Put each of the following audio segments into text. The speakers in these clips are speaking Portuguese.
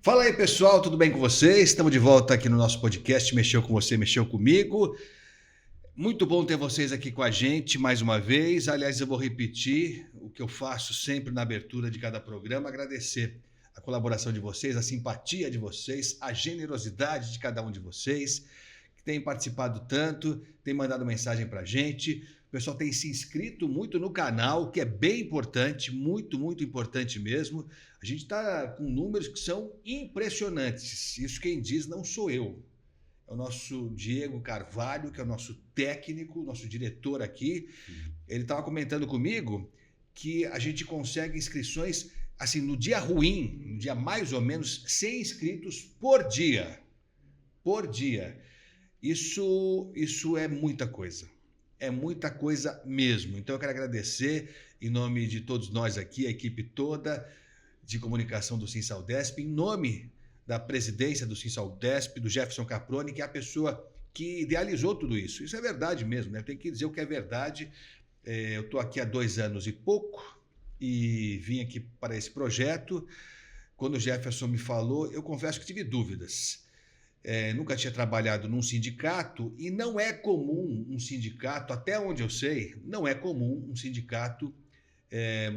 Fala aí, pessoal, tudo bem com vocês? Estamos de volta aqui no nosso podcast Mexeu com Você, Mexeu Comigo. Muito bom ter vocês aqui com a gente mais uma vez. Aliás, eu vou repetir o que eu faço sempre na abertura de cada programa, agradecer a colaboração de vocês, a simpatia de vocês, a generosidade de cada um de vocês, que tem participado tanto, tem mandado mensagem para a gente. O pessoal tem se inscrito muito no canal, que é bem importante, muito importante mesmo. A gente está com números que são impressionantes. Isso quem diz não sou eu. É o nosso Diego Carvalho, que é o nosso técnico, nosso diretor aqui. Ele estava comentando comigo que a gente consegue inscrições, assim, no dia ruim, no dia mais ou menos 100 inscritos por dia. Por dia. Isso é muita coisa. É muita coisa mesmo. Então eu quero agradecer em nome de todos nós aqui, a equipe toda de comunicação do Cinsaldesp, em nome da presidência do Cinsaldesp, do Jefferson Caproni, que é a pessoa que idealizou tudo isso. Isso é verdade mesmo, né? Tem que dizer o que é verdade. Eu estou aqui há 2 anos e pouco e vim aqui para esse projeto. Quando o Jefferson me falou, eu confesso que tive dúvidas. Nunca tinha trabalhado num sindicato e não é comum um sindicato, até onde eu sei, não é comum um sindicato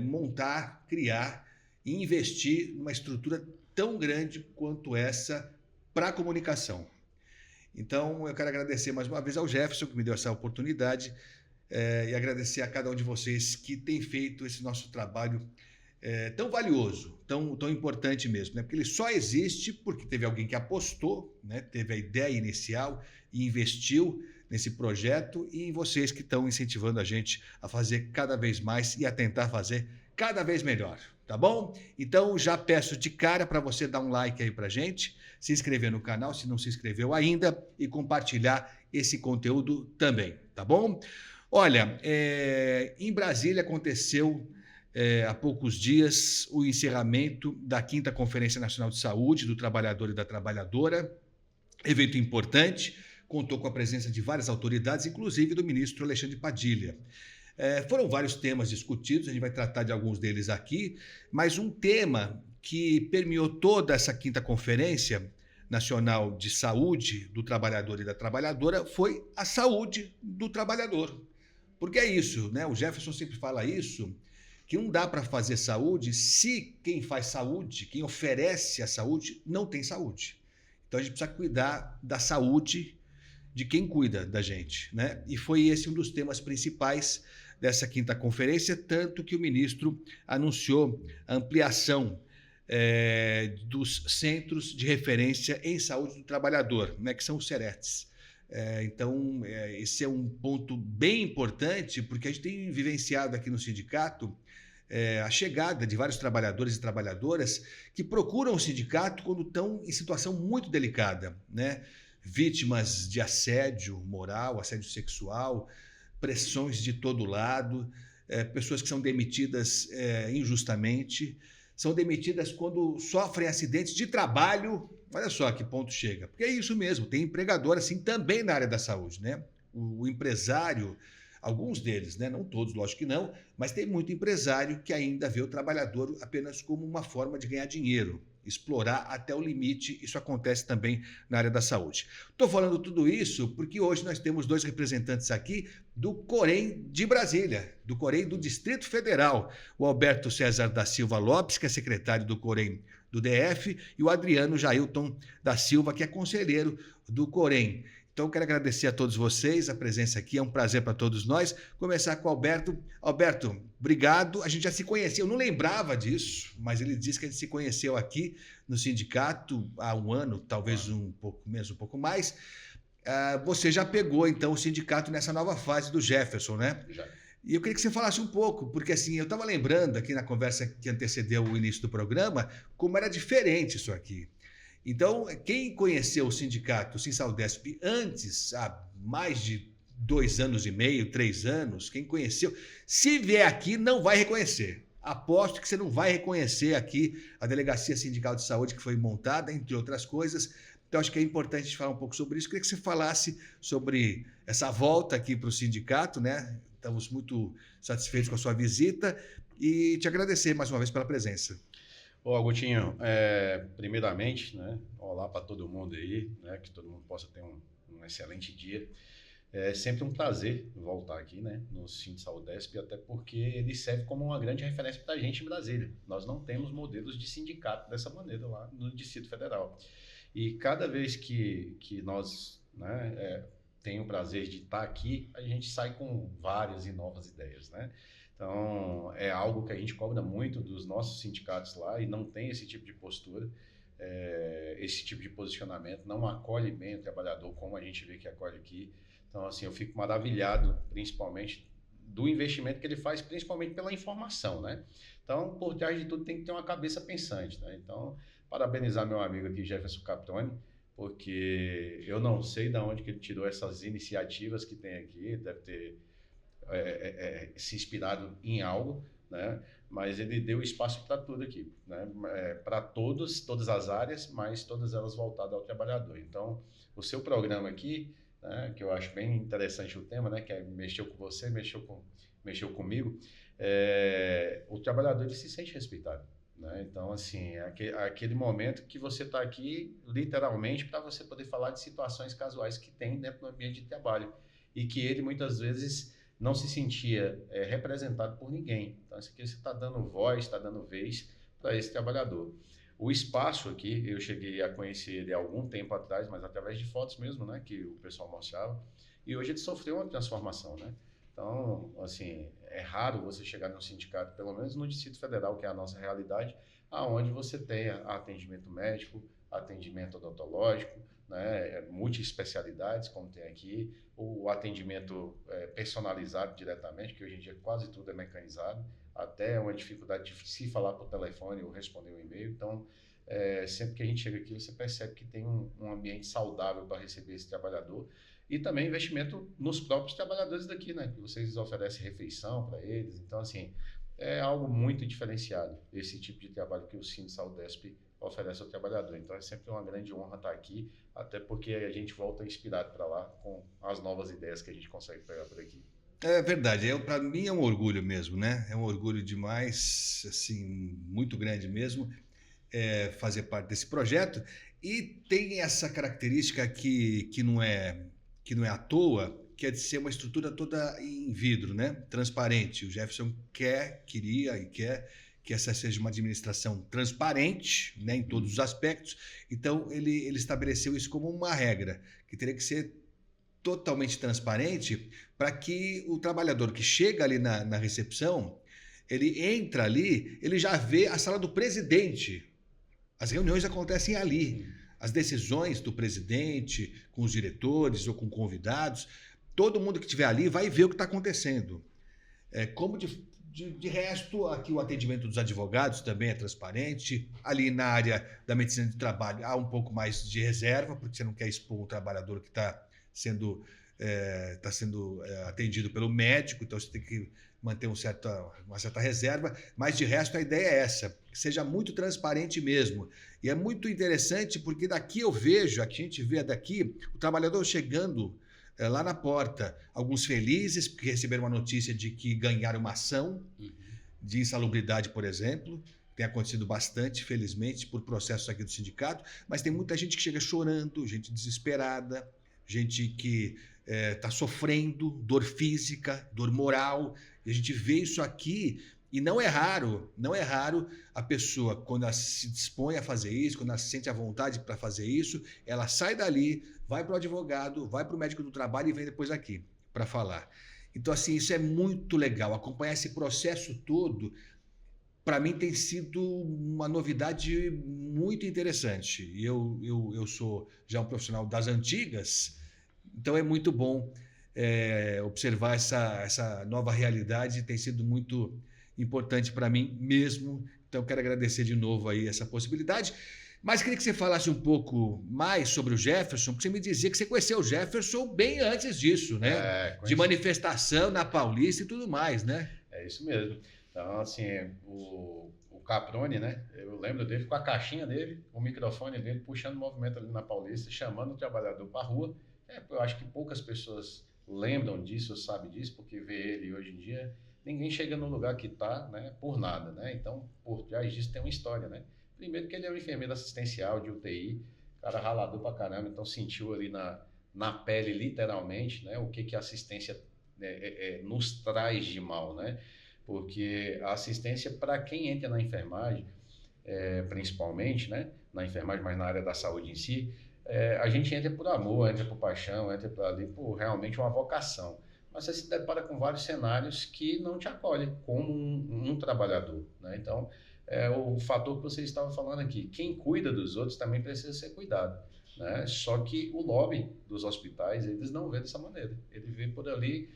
montar, criar e investir numa estrutura tão grande quanto essa para a comunicação. Então, eu quero agradecer mais uma vez ao Jefferson, que me deu essa oportunidade, e agradecer a cada um de vocês que tem feito esse nosso trabalho tão valioso, tão importante mesmo, né? Porque ele só existe porque teve alguém que apostou, né? Teve a ideia inicial e investiu nesse projeto, e em vocês que estão incentivando a gente a fazer cada vez mais e a tentar fazer cada vez melhor, tá bom? Então já peço de cara para você dar um like aí pra gente, se inscrever no canal se não se inscreveu ainda e compartilhar esse conteúdo também, tá bom? Olha, em Brasília aconteceu há poucos dias o encerramento da 5ª Conferência Nacional de Saúde do Trabalhador e da Trabalhadora, evento importante, contou com a presença de várias autoridades, inclusive do ministro Alexandre Padilha. Foram vários temas discutidos, a gente vai tratar de alguns deles aqui, mas um tema que permeou toda essa 5ª Conferência Nacional de Saúde do Trabalhador e da Trabalhadora foi a saúde do trabalhador. Porque é isso, né? O Jefferson sempre fala isso, que não dá para fazer saúde se quem faz saúde, quem oferece a saúde, não tem saúde. Então a gente precisa cuidar da saúde de quem cuida da gente, né? E foi esse um dos temas principais dessa 5ª conferência, tanto que o ministro anunciou a ampliação dos centros de referência em saúde do trabalhador, né, que são os CERETs. Então, esse é um ponto bem importante, porque a gente tem vivenciado aqui no sindicato a chegada de vários trabalhadores e trabalhadoras que procuram o sindicato quando estão em situação muito delicada, né? Vítimas de assédio moral, assédio sexual, pressões de todo lado, pessoas que são demitidas injustamente, são demitidas quando sofrem acidentes de trabalho. Olha só que ponto chega. Porque é isso mesmo, tem empregador assim também na área da saúde, né? O empresário, alguns deles, né? Não todos, lógico que não, mas tem muito empresário que ainda vê o trabalhador apenas como uma forma de ganhar dinheiro, explorar até o limite. Isso acontece também na área da saúde. Estou falando tudo isso porque hoje nós temos 2 representantes aqui do Corém de Brasília, do Corém do Distrito Federal, o Alberto César da Silva Lopes, que é secretário do Corém do DF, e o Adriano Jailton da Silva, que é conselheiro do Corém. Então, quero agradecer a todos vocês, a presença aqui, é um prazer para todos nós. Começar com o Alberto. Alberto, obrigado. A gente já se conhecia, eu não lembrava disso, mas ele disse que a gente se conheceu aqui no sindicato há 1 ano, talvez um pouco menos, um pouco mais. Você já pegou, então, o sindicato nessa nova fase do Jefferson, né? Já. E eu queria que você falasse um pouco, porque assim, eu estava lembrando aqui na conversa que antecedeu o início do programa, como era diferente isso aqui. Então, quem conheceu o sindicato, o Cinsaldesp, antes, há mais de 2 anos e meio, 3 anos, quem conheceu, se vier aqui, não vai reconhecer. Aposto que você não vai reconhecer aqui a Delegacia Sindical de Saúde que foi montada, entre outras coisas. Então, acho que é importante a gente falar um pouco sobre isso. Queria que você falasse sobre essa volta aqui para o sindicato, né? Estamos muito satisfeitos com a sua visita e te agradecer mais uma vez pela presença. Ô, Agostinho, primeiramente, né, olá para todo mundo aí, né, que todo mundo possa ter um excelente dia. É sempre um prazer voltar aqui, né, no Sindsaudesp, até porque ele serve como uma grande referência para a gente em Brasília. Nós não temos modelos de sindicato dessa maneira lá no Distrito Federal. E cada vez que nós, né, tem o prazer de estar aqui, a gente sai com várias e novas ideias, né? Então, é algo que a gente cobra muito dos nossos sindicatos lá e não tem esse tipo de postura, esse tipo de posicionamento, não acolhe bem o trabalhador como a gente vê que acolhe aqui. Então, assim, eu fico maravilhado, principalmente, do investimento que ele faz, principalmente pela informação, né? Então, por trás de tudo, tem que ter uma cabeça pensante, né? Então, parabenizar meu amigo aqui, Jefferson Caproni, porque eu não sei de onde que ele tirou essas iniciativas que tem aqui, deve ter se inspirado em algo, né? Mas ele deu espaço para tudo aqui, né? Para todas as áreas, mas todas elas voltadas ao trabalhador. Então, o seu programa aqui, né, que eu acho bem interessante o tema, né, que é mexeu com você, mexeu comigo, o trabalhador ele se sente respeitado. Né? Então, assim, aquele momento que você está aqui, literalmente, para você poder falar de situações casuais que tem dentro do ambiente de trabalho e que ele muitas vezes não se sentia representado por ninguém. Então, isso aqui você está dando voz, está dando vez para esse trabalhador. O espaço aqui, eu cheguei a conhecer ele há algum tempo atrás, mas através de fotos mesmo, né, que o pessoal mostrava, e hoje ele sofreu uma transformação, né? Então, assim, é raro você chegar num sindicato, pelo menos no Distrito Federal, que é a nossa realidade, aonde você tenha atendimento médico, atendimento odontológico, né, multi-especialidades, como tem aqui, o atendimento personalizado diretamente, que hoje em dia quase tudo é mecanizado, até uma dificuldade de se falar por telefone ou responder um e-mail. Então, sempre que a gente chega aqui, você percebe que tem um ambiente saudável para receber esse trabalhador e também investimento nos próprios trabalhadores daqui, né? Que vocês oferecem refeição para eles. Então, assim, é algo muito diferenciado, esse tipo de trabalho que o Sindsaudesp oferece ao trabalhador. Então, é sempre uma grande honra estar aqui, até porque a gente volta inspirado para lá com as novas ideias que a gente consegue pegar por aqui. É verdade, para mim é um orgulho mesmo, né? É um orgulho demais, assim, muito grande mesmo, fazer parte desse projeto. E tem essa característica que não é à toa, que é de ser uma estrutura toda em vidro, né? Transparente. O Jefferson queria e quer que essa seja uma administração transparente, né, em todos os aspectos. Então ele estabeleceu isso como uma regra, que teria que ser totalmente transparente para que o trabalhador que chega ali na recepção, ele entra ali, ele já vê a sala do presidente. As reuniões acontecem ali. As decisões do presidente, com os diretores ou com convidados, todo mundo que estiver ali vai ver o que está acontecendo. Como de resto, aqui o atendimento dos advogados também é transparente. Ali na área da medicina de trabalho há um pouco mais de reserva, porque você não quer expor o trabalhador que está sendo atendido pelo médico, então você tem que manter uma certa reserva, mas de resto a ideia é essa, que seja muito transparente mesmo. E é muito interessante porque daqui eu vejo, aqui a gente vê daqui, o trabalhador chegando lá na porta, alguns felizes porque receberam uma notícia de que ganharam uma ação de insalubridade, por exemplo. Tem acontecido bastante, felizmente, por processos aqui do sindicato, mas tem muita gente que chega chorando, gente desesperada, gente que está sofrendo dor física, dor moral, e a gente vê isso aqui. E não é raro a pessoa, quando ela se dispõe a fazer isso, quando ela se sente à vontade para fazer isso, ela sai dali, vai para o advogado, vai para o médico do trabalho e vem depois aqui para falar. Então, assim, isso é muito legal. Acompanhar esse processo todo, para mim, tem sido uma novidade muito interessante. E eu sou já um profissional das antigas, então é muito bom observar essa nova realidade, tem sido muito importante para mim mesmo. Então quero agradecer de novo aí essa possibilidade. Mas queria que você falasse um pouco mais sobre o Jefferson, porque você me dizia que você conheceu o Jefferson bem antes disso, né? De Conheci. manifestação na Paulista e tudo mais, né? É isso mesmo. Então, assim, o Caproni, né? Eu lembro dele com a caixinha dele, o microfone dele, puxando movimento ali na Paulista, chamando o trabalhador para a rua. Eu acho que poucas pessoas lembram disso, sabem disso, porque vê ele hoje em dia ninguém chega no lugar que está, né, por nada, né? Então, por trás disso tem uma história, né? Primeiro que ele é um enfermeiro assistencial de UTI, cara ralador pra caramba, então sentiu ali na pele, literalmente, né, o que a assistência nos traz de mal, né? Porque a assistência, para quem entra na enfermagem, principalmente, né, na enfermagem, mas na área da saúde em si, a gente entra por amor, entra por paixão, entra por ali, por realmente uma vocação. Mas você se depara com vários cenários que não te acolhem como um trabalhador, né? Então, o fator que você estava falando aqui, quem cuida dos outros também precisa ser cuidado, né? Só que o lobby dos hospitais, eles não vê dessa maneira. Ele vê por ali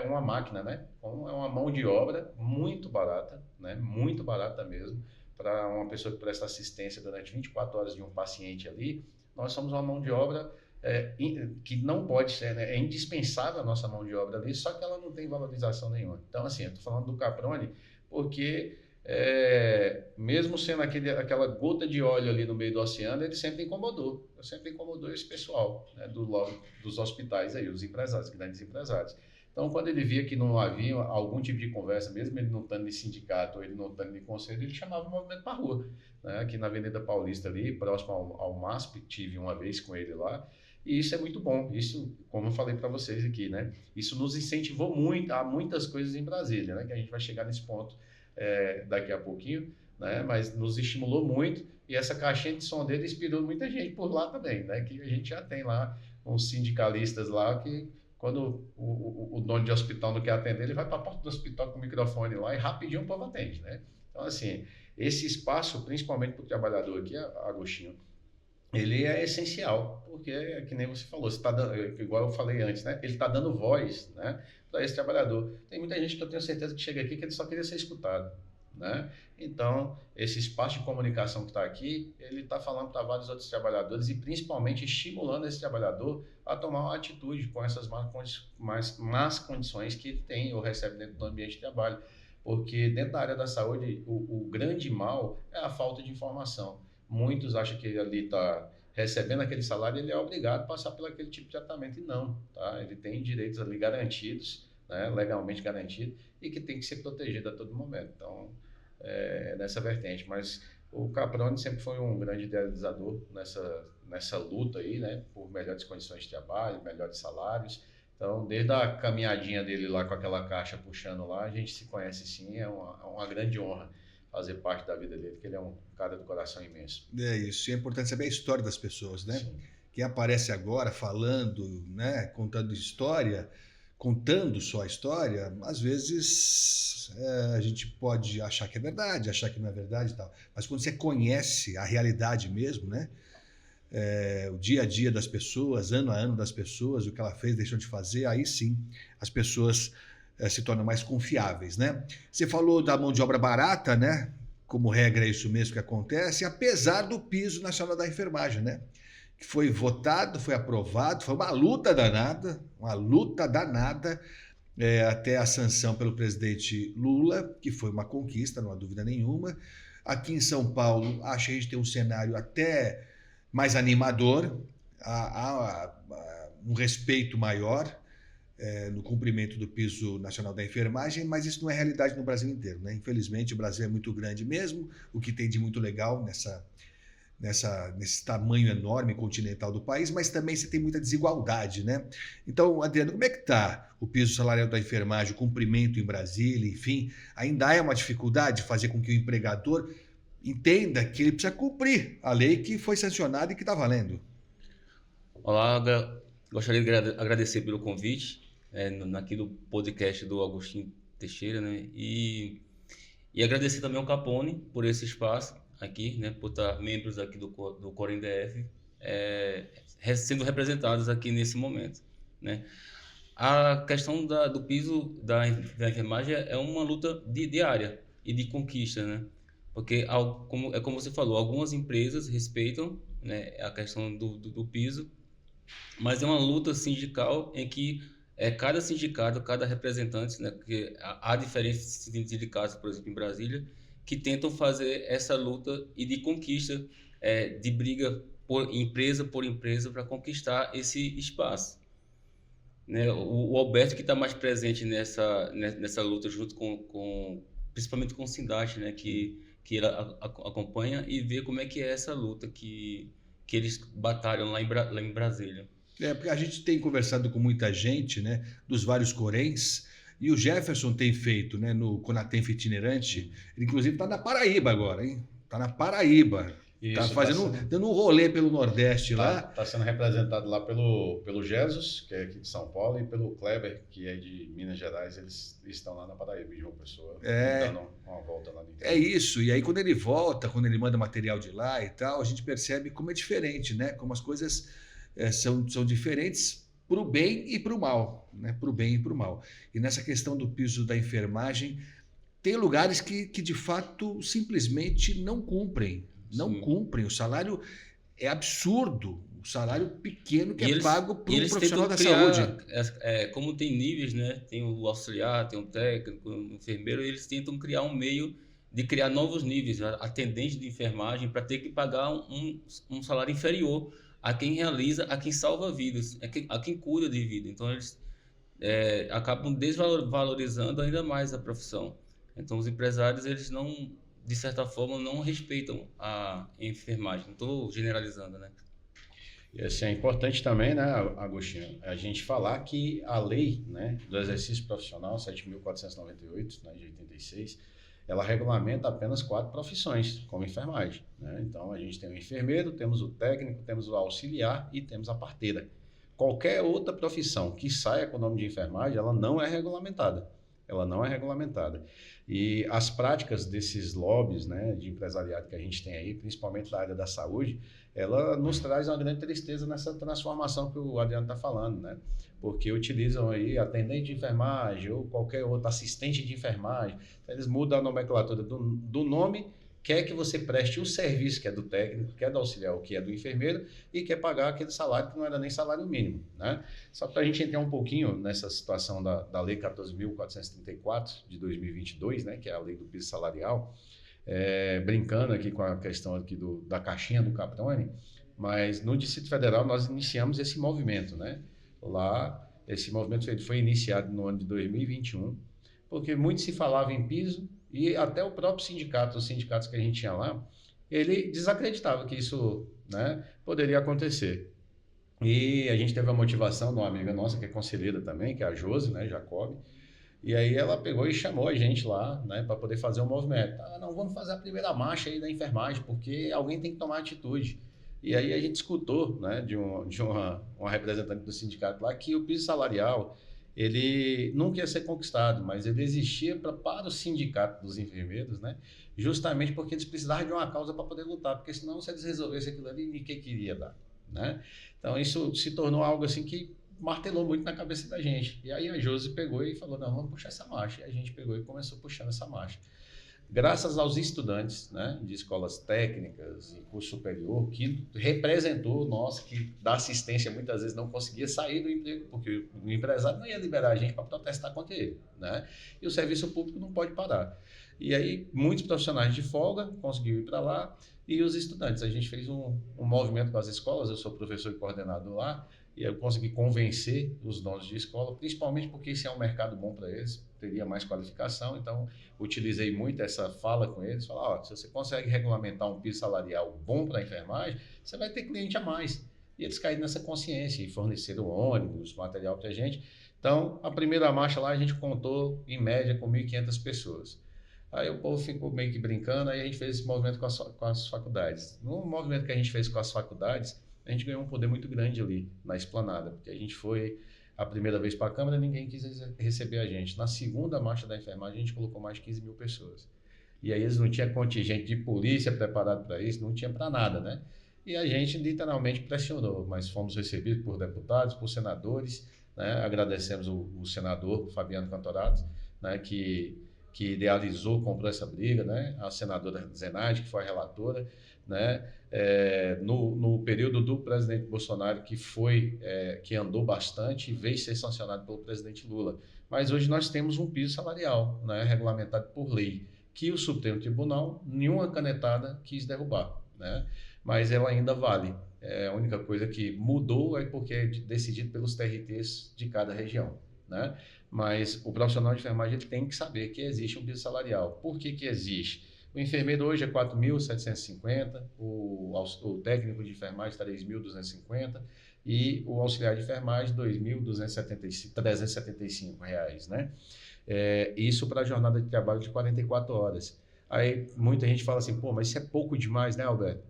uma máquina, né? Como é uma mão de obra muito barata, né? Muito barata mesmo, para uma pessoa que presta assistência durante 24 horas de um paciente ali. Nós somos uma mão de obra que não pode ser, né? É indispensável a nossa mão de obra ali, só que ela não tem valorização nenhuma. Então, assim, eu estou falando do Caproni porque, mesmo sendo aquela gota de óleo ali no meio do oceano, ele sempre incomodou. Sempre incomodou esse pessoal, né, dos hospitais aí, os empresários, grandes empresários. Então, quando ele via que não havia algum tipo de conversa, mesmo ele não estando em sindicato ou ele não estando em conselho, ele chamava o movimento para a rua, né? Aqui na Avenida Paulista, ali, próximo ao MASP, tive uma vez com ele lá, e isso é muito bom. Isso, como eu falei para vocês aqui, né? Isso nos incentivou muito a muitas coisas em Brasília, né? Que a gente vai chegar nesse ponto daqui a pouquinho, né? Mas nos estimulou muito, e essa caixinha de som dele inspirou muita gente por lá também, né? Que a gente já tem lá uns sindicalistas lá que, quando o dono de hospital não quer atender, ele vai para a porta do hospital com o microfone lá e rapidinho o povo atende, né? Então, assim, esse espaço, principalmente para o trabalhador aqui, Agostinho, ele é essencial, porque é que nem você falou, você tá dando, igual eu falei antes, né? Ele está dando voz, né, para esse trabalhador. Tem muita gente que eu tenho certeza que chega aqui que ele só queria ser escutado, né? Então, esse espaço de comunicação que está aqui, ele está falando para vários outros trabalhadores e principalmente estimulando esse trabalhador a tomar uma atitude com essas más condições que ele tem ou recebe dentro do ambiente de trabalho. Porque dentro da área da saúde, o grande mal é a falta de informação. Muitos acham que ele ali está recebendo aquele salário, ele é obrigado a passar por aquele tipo de tratamento, e não, tá? Ele tem direitos ali garantidos, né, legalmente garantidos, e que tem que ser protegido a todo momento. Então, nessa vertente. Mas o Caproni sempre foi um grande idealizador nessa luta aí, né, por melhores condições de trabalho, melhores salários. Então, desde a caminhadinha dele lá com aquela caixa puxando lá, a gente se conhece sim, é uma grande honra fazer parte da vida dele, porque ele é um cara do coração imenso. É isso, e é importante saber a história das pessoas, né? Sim. Quem aparece agora falando, né, contando história, contando só a história, às vezes a gente pode achar que é verdade, achar que não é verdade e tal. Mas quando você conhece a realidade mesmo, né? O dia a dia das pessoas, ano a ano das pessoas, o que ela fez, deixou de fazer, aí sim as pessoas se tornam mais confiáveis, né? Você falou da mão de obra barata, né? Como regra é isso mesmo que acontece, apesar do piso nacional da enfermagem, né? Que foi votado, foi aprovado, foi uma luta danada, até a sanção pelo presidente Lula, que foi uma conquista, não há dúvida nenhuma. Aqui em São Paulo, acho que a gente tem um cenário até mais animador, há um respeito maior no cumprimento do piso nacional da enfermagem, mas isso não é realidade no Brasil inteiro, né? Infelizmente, o Brasil é muito grande mesmo, o que tem de muito legal nesse tamanho enorme continental do país, mas também você tem muita desigualdade, né? Então, Adriano, como é que está o piso salarial da enfermagem, o cumprimento em Brasília, enfim, ainda é uma dificuldade fazer com que o empregador entenda que ele precisa cumprir a lei que foi sancionada e que está valendo? Olá, gostaria de agradecer pelo convite aqui do podcast do Agostinho Teixeira, né? E agradecer também ao Capone por esse espaço aqui, né? Por estar membros aqui do Corém DF sendo representados aqui nesse momento, né? A questão do piso da enfermagem é uma luta diária e de conquista, né? Porque, como você falou, algumas empresas respeitam, né, a questão do piso, mas é uma luta sindical em que cada sindicato, cada representante, né, porque há diferentes sindicatos, por exemplo, em Brasília, que tentam fazer essa luta e de conquista, de briga por empresa para conquistar esse espaço. né? O Alberto que está mais presente nessa luta junto principalmente com o Sindate, né? Que ele acompanha e vê como é que é essa luta que eles batalham lá em Brasília. Porque a gente tem conversado com muita gente, né, dos vários Coréns, e o Jefferson tem feito, né, no Conatemp itinerante, ele inclusive está na Paraíba agora, hein? Está na Paraíba. Isso, Tá fazendo, dando um rolê pelo Nordeste lá. Está sendo representado lá pelo Jesus, que é aqui de São Paulo, e pelo Kleber, que é de Minas Gerais. Eles estão lá na Paraíba, em João Pessoa, dando uma volta lá no interior. É isso. E aí quando ele volta, quando ele manda material de lá e tal, a gente percebe como é diferente, né? Como as coisas são diferentes para o bem e para o mal, né? Para o bem e para o mal. E nessa questão do piso da enfermagem, tem lugares que de fato simplesmente não cumprem. Não cumprem, o salário é absurdo, o salário pequeno que é pago para um profissional da saúde. Como tem níveis, né? Tem o auxiliar, tem o técnico, o enfermeiro, eles tentam criar um meio de criar novos níveis, atendente de enfermagem, para ter que pagar um salário inferior a quem realiza, a quem salva vidas, a quem cuida de vida. Então eles acabam desvalorizando ainda mais a profissão. Então os empresários, eles não, de certa forma, não respeitam a enfermagem. Não estou generalizando, né? E assim, é importante também, né, Agostinho, a gente falar que a lei, né, do exercício profissional, 7.498, né, de 86, ela regulamenta apenas 4 profissões, como enfermagem, né? Então, a gente tem o enfermeiro, temos o técnico, temos o auxiliar e temos a parteira. Qualquer outra profissão que saia com o nome de enfermagem, ela não é regulamentada. Ela não é regulamentada. E as práticas desses lobbies, né, de empresariado que a gente tem aí, principalmente na área da saúde, ela nos traz uma grande tristeza nessa transformação que o Adriano está falando, né? Porque utilizam aí atendente de enfermagem ou qualquer outro assistente de enfermagem. Eles mudam a nomenclatura do nome, quer que você preste o serviço que é do técnico, que é do auxiliar, que é do enfermeiro, e quer pagar aquele salário que não era nem salário mínimo, né? Só para a gente entrar um pouquinho nessa situação da Lei 14.434 de 2022, né, que é a lei do piso salarial, brincando aqui com a questão aqui da caixinha do Caprone, mas no Distrito Federal nós iniciamos esse movimento, né? Lá, esse movimento foi iniciado no ano de 2021, porque muito se falava em piso, e até o próprio sindicato, os sindicatos que a gente tinha lá, ele desacreditava que isso, né, poderia acontecer. E a gente teve a motivação de uma amiga nossa, que é conselheira também, que é a Josi, né, Jacob, e aí ela pegou e chamou a gente lá, né, para poder fazer um movimento. Não, vamos fazer a primeira marcha aí da enfermagem, porque alguém tem que tomar atitude. E aí a gente escutou, né, de uma representante do sindicato lá, que o piso salarial, ele nunca ia ser conquistado, mas ele existia para o sindicato dos enfermeiros, né, justamente porque eles precisavam de uma causa para poder lutar, porque senão, se eles resolvessem aquilo ali, ninguém queria dar, né? Então isso se tornou algo assim que martelou muito na cabeça da gente. E aí a Josi pegou e falou, não, vamos puxar essa marcha. E a gente pegou e começou puxando essa marcha. Graças aos estudantes, né, de escolas técnicas e curso superior, que representou nós, que da assistência muitas vezes não conseguia sair do emprego, porque o empresário não ia liberar a gente para protestar contra ele, né? E o serviço público não pode parar. E aí muitos profissionais de folga conseguiram ir para lá, e os estudantes. A gente fez um movimento com as escolas, eu sou professor e coordenador lá, e eu consegui convencer os donos de escola, principalmente porque esse é um mercado bom para eles, teria mais qualificação, então utilizei muito essa fala com eles, falar, se você consegue regulamentar um piso salarial bom para a enfermagem, você vai ter cliente a mais. E eles caíram nessa consciência e forneceram ônibus, material para a gente. Então, a primeira marcha lá a gente contou, em média, com 1.500 pessoas. Aí o povo ficou meio que brincando, aí a gente fez esse movimento com as faculdades. No movimento que a gente fez com as faculdades, a gente ganhou um poder muito grande ali, na esplanada, porque a gente foi a primeira vez para a Câmara, ninguém quis receber a gente. Na segunda marcha da enfermagem, a gente colocou mais de 15 mil pessoas. E aí eles não tinham contingente de polícia preparado para isso, não tinha para nada, né? E a gente literalmente pressionou, mas fomos recebidos por deputados, por senadores, né? Agradecemos o senador Fabiano Cantorato, né? que idealizou, comprou essa briga, né? A senadora Zenaide, que foi a relatora, né? No período do presidente Bolsonaro, que andou bastante e veio ser sancionado pelo presidente Lula. Mas hoje nós temos um piso salarial, né? Regulamentado por lei, que o Supremo Tribunal, nenhuma canetada, quis derrubar, né? mas ela ainda vale. A única coisa que mudou é porque é decidido pelos TRTs de cada região, né? Mas o profissional de enfermagem ele tem que saber que existe um piso salarial. Por que existe? O enfermeiro hoje é 4.750, o técnico de enfermagem está 3.250 e o auxiliar de enfermagem R$ 2.375, né? Isso para a jornada de trabalho de 44 horas. Aí muita gente fala assim, pô, mas isso é pouco demais, né, Alberto?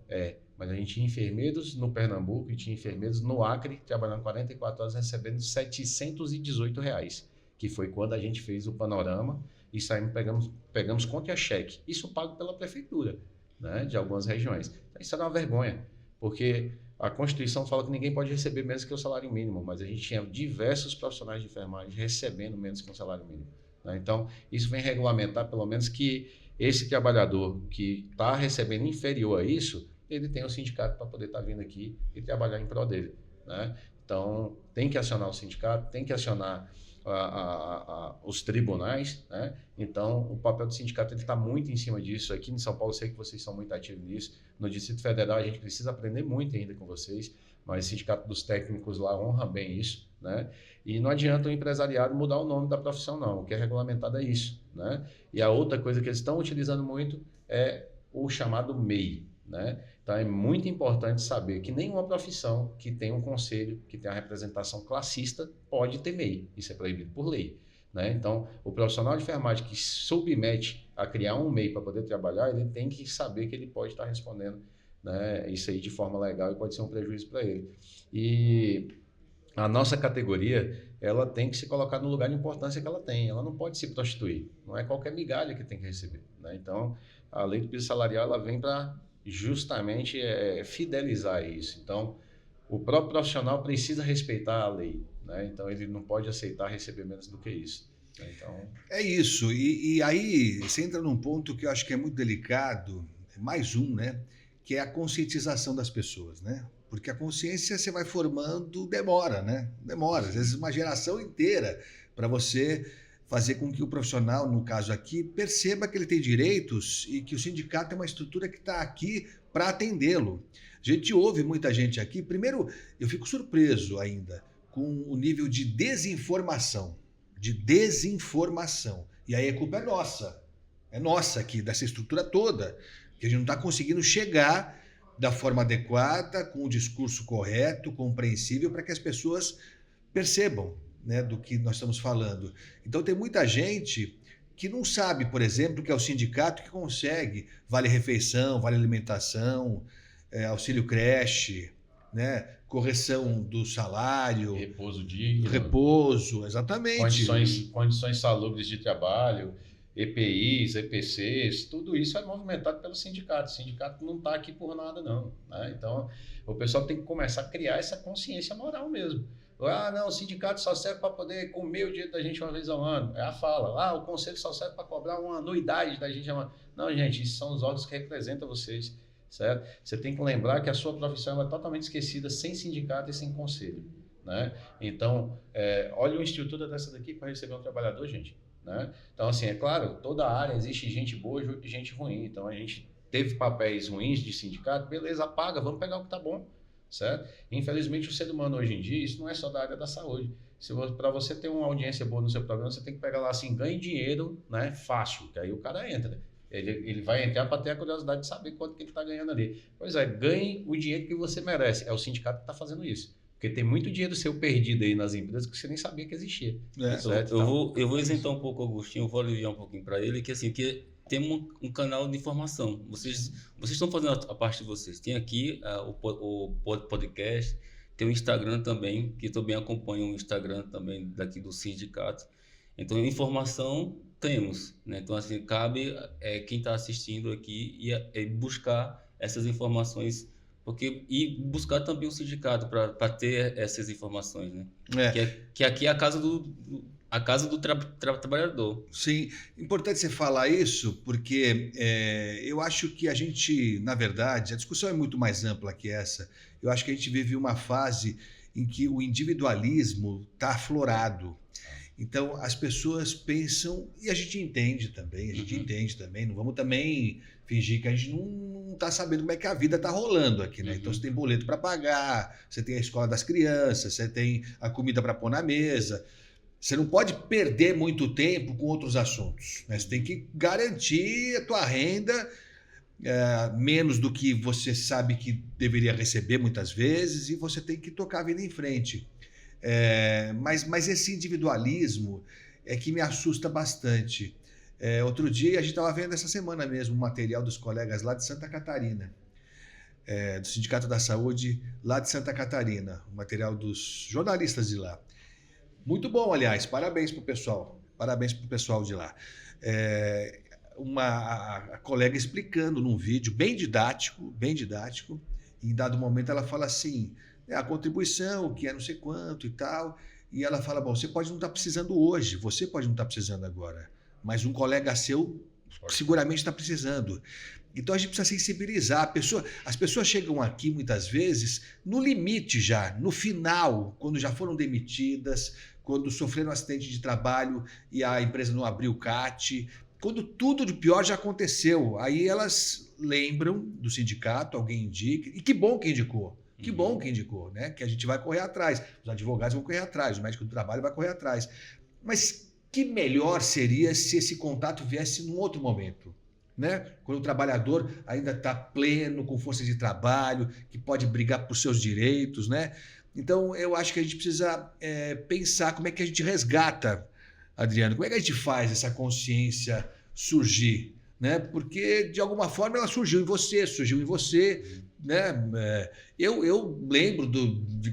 Mas a gente tinha enfermeiros no Pernambuco e tinha enfermeiros no Acre trabalhando 44 horas recebendo R$ 718, que foi quando a gente fez o panorama e saímos, pegamos conta e a cheque. Isso pago pela prefeitura, né, de algumas regiões. Isso era uma vergonha, porque a Constituição fala que ninguém pode receber menos que o salário mínimo, mas a gente tinha diversos profissionais de enfermagem recebendo menos que o salário mínimo, né? Então, isso vem regulamentar, pelo menos, que esse trabalhador que está recebendo inferior a isso, ele tem um sindicato para poder estar vindo aqui e trabalhar em prol dele, né? Então, tem que acionar o sindicato, tem que acionar os tribunais, né? Então, o papel do sindicato está muito em cima disso. Aqui em São Paulo, eu sei que vocês são muito ativos nisso. No Distrito Federal, a gente precisa aprender muito ainda com vocês, mas o Sindicato dos Técnicos lá honra bem isso, né? E não adianta o empresariado mudar o nome da profissão, não. O que é regulamentado é isso, né? E a outra coisa que eles estão utilizando muito é o chamado MEI, né? Então, é muito importante saber que nenhuma profissão que tem um conselho, que tem a representação classista, pode ter MEI. Isso é proibido por lei, né? Então, o profissional de enfermagem que submete a criar um MEI para poder trabalhar, ele tem que saber que ele pode estar respondendo, né, isso aí de forma legal e pode ser um prejuízo para ele. E a nossa categoria, ela tem que se colocar no lugar de importância que ela tem. Ela não pode se prostituir. Não é qualquer migalha que tem que receber, né? Então, a lei do piso salarial, ela vem para justamente fidelizar isso. Então, o próprio profissional precisa respeitar a lei, né? Então, ele não pode aceitar receber menos do que isso, né? Então... É isso. E aí você entra num ponto que eu acho que é muito delicado, mais um, né? Que é a conscientização das pessoas, né? Porque a consciência você vai formando, demora, né? Demora, às vezes uma geração inteira para você fazer com que o profissional, no caso aqui, perceba que ele tem direitos e que o sindicato é uma estrutura que está aqui para atendê-lo. A gente ouve muita gente aqui. Primeiro, eu fico surpreso ainda com o nível de desinformação. E aí a culpa é nossa aqui, dessa estrutura toda, que a gente não está conseguindo chegar da forma adequada, com o discurso correto, compreensível, para que as pessoas percebam, né, do que nós estamos falando. Então tem muita gente que não sabe, por exemplo, que é o sindicato que consegue vale-refeição, vale-alimentação, auxílio creche, né, correção do salário, repouso digno, exatamente, condições salubres de trabalho, EPIs, EPCs, tudo isso é movimentado pelo sindicato. O sindicato não está aqui por nada, não, né? Então, o pessoal tem que começar a criar essa consciência moral mesmo. Ah, não, o sindicato só serve para poder comer o dinheiro da gente uma vez ao ano. É a fala. Ah, o conselho só serve para cobrar uma anuidade da gente. Não, gente, isso são os órgãos que representam vocês, certo? Você tem que lembrar que a sua profissão é totalmente esquecida sem sindicato e sem conselho, né? Então, olha uma estrutura dessa daqui para receber um trabalhador, gente, né? Então, assim, é claro, toda área existe gente boa e gente ruim. Então, a gente teve papéis ruins de sindicato, beleza, apaga, vamos pegar o que tá bom, certo? Infelizmente, o ser humano hoje em dia, isso não é só da área da saúde. Para você ter uma audiência boa no seu programa, você tem que pegar lá assim, ganhe dinheiro, né, fácil, que aí o cara entra. Ele vai entrar para ter a curiosidade de saber quanto que ele está ganhando ali. Pois é, ganhe o dinheiro que você merece. É o sindicato que está fazendo isso. Porque tem muito dinheiro seu perdido aí nas empresas que você nem sabia que existia. Eu vou isentar um pouco o Agostinho, eu vou aliviar um pouquinho para ele, que assim, que tem um canal de informação. Vocês estão fazendo a parte de vocês. Tem aqui o podcast, tem o Instagram também, que também acompanha o Instagram também daqui do sindicato. Então, informação temos, né? Então, assim, cabe quem está assistindo aqui e buscar essas informações, e buscar também o sindicato para ter essas informações, né? Que aqui é a casa do trabalhador. Sim, importante você falar isso, porque eu acho que a gente, na verdade, a discussão é muito mais ampla que essa. Eu acho que a gente vive uma fase em que o individualismo está aflorado. Então, as pessoas pensam, e a gente entende também, não vamos também fingir que a gente não está sabendo como é que a vida está rolando aqui, né? Então, você tem boleto para pagar, você tem a escola das crianças, você tem a comida para pôr na mesa. Você não pode perder muito tempo com outros assuntos, né? Você tem que garantir a tua renda, menos do que você sabe que deveria receber muitas vezes, e você tem que tocar a vida em frente. Mas esse individualismo é que me assusta bastante. Outro dia, a gente estava vendo essa semana mesmo um material dos colegas lá de Santa Catarina, do Sindicato da Saúde lá de Santa Catarina, o material dos jornalistas de lá. Muito bom, aliás, parabéns para o pessoal de lá. A colega explicando num vídeo bem didático, e em dado momento ela fala assim, a contribuição, que é não sei quanto e tal, e ela fala, bom, você pode não estar precisando hoje, você pode não estar precisando agora, mas um colega seu seguramente está precisando. Então a gente precisa sensibilizar. As pessoas chegam aqui muitas vezes no limite já, no final, quando já foram demitidas, quando sofreram um acidente de trabalho e a empresa não abriu o CAT, quando tudo de pior já aconteceu. Aí elas lembram do sindicato, alguém indica, e que bom que indicou. Que bom que indicou, né? Que a gente vai correr atrás. Os advogados vão correr atrás, o médico do trabalho vai correr atrás. Mas que melhor seria se esse contato viesse num outro momento, né? Quando o trabalhador ainda está pleno, com força de trabalho, que pode brigar por seus direitos, né? Então, eu acho que a gente precisa pensar como é que a gente resgata, Adriano, como é que a gente faz essa consciência surgir, né? Porque, de alguma forma, ela surgiu em você, né? Eu lembro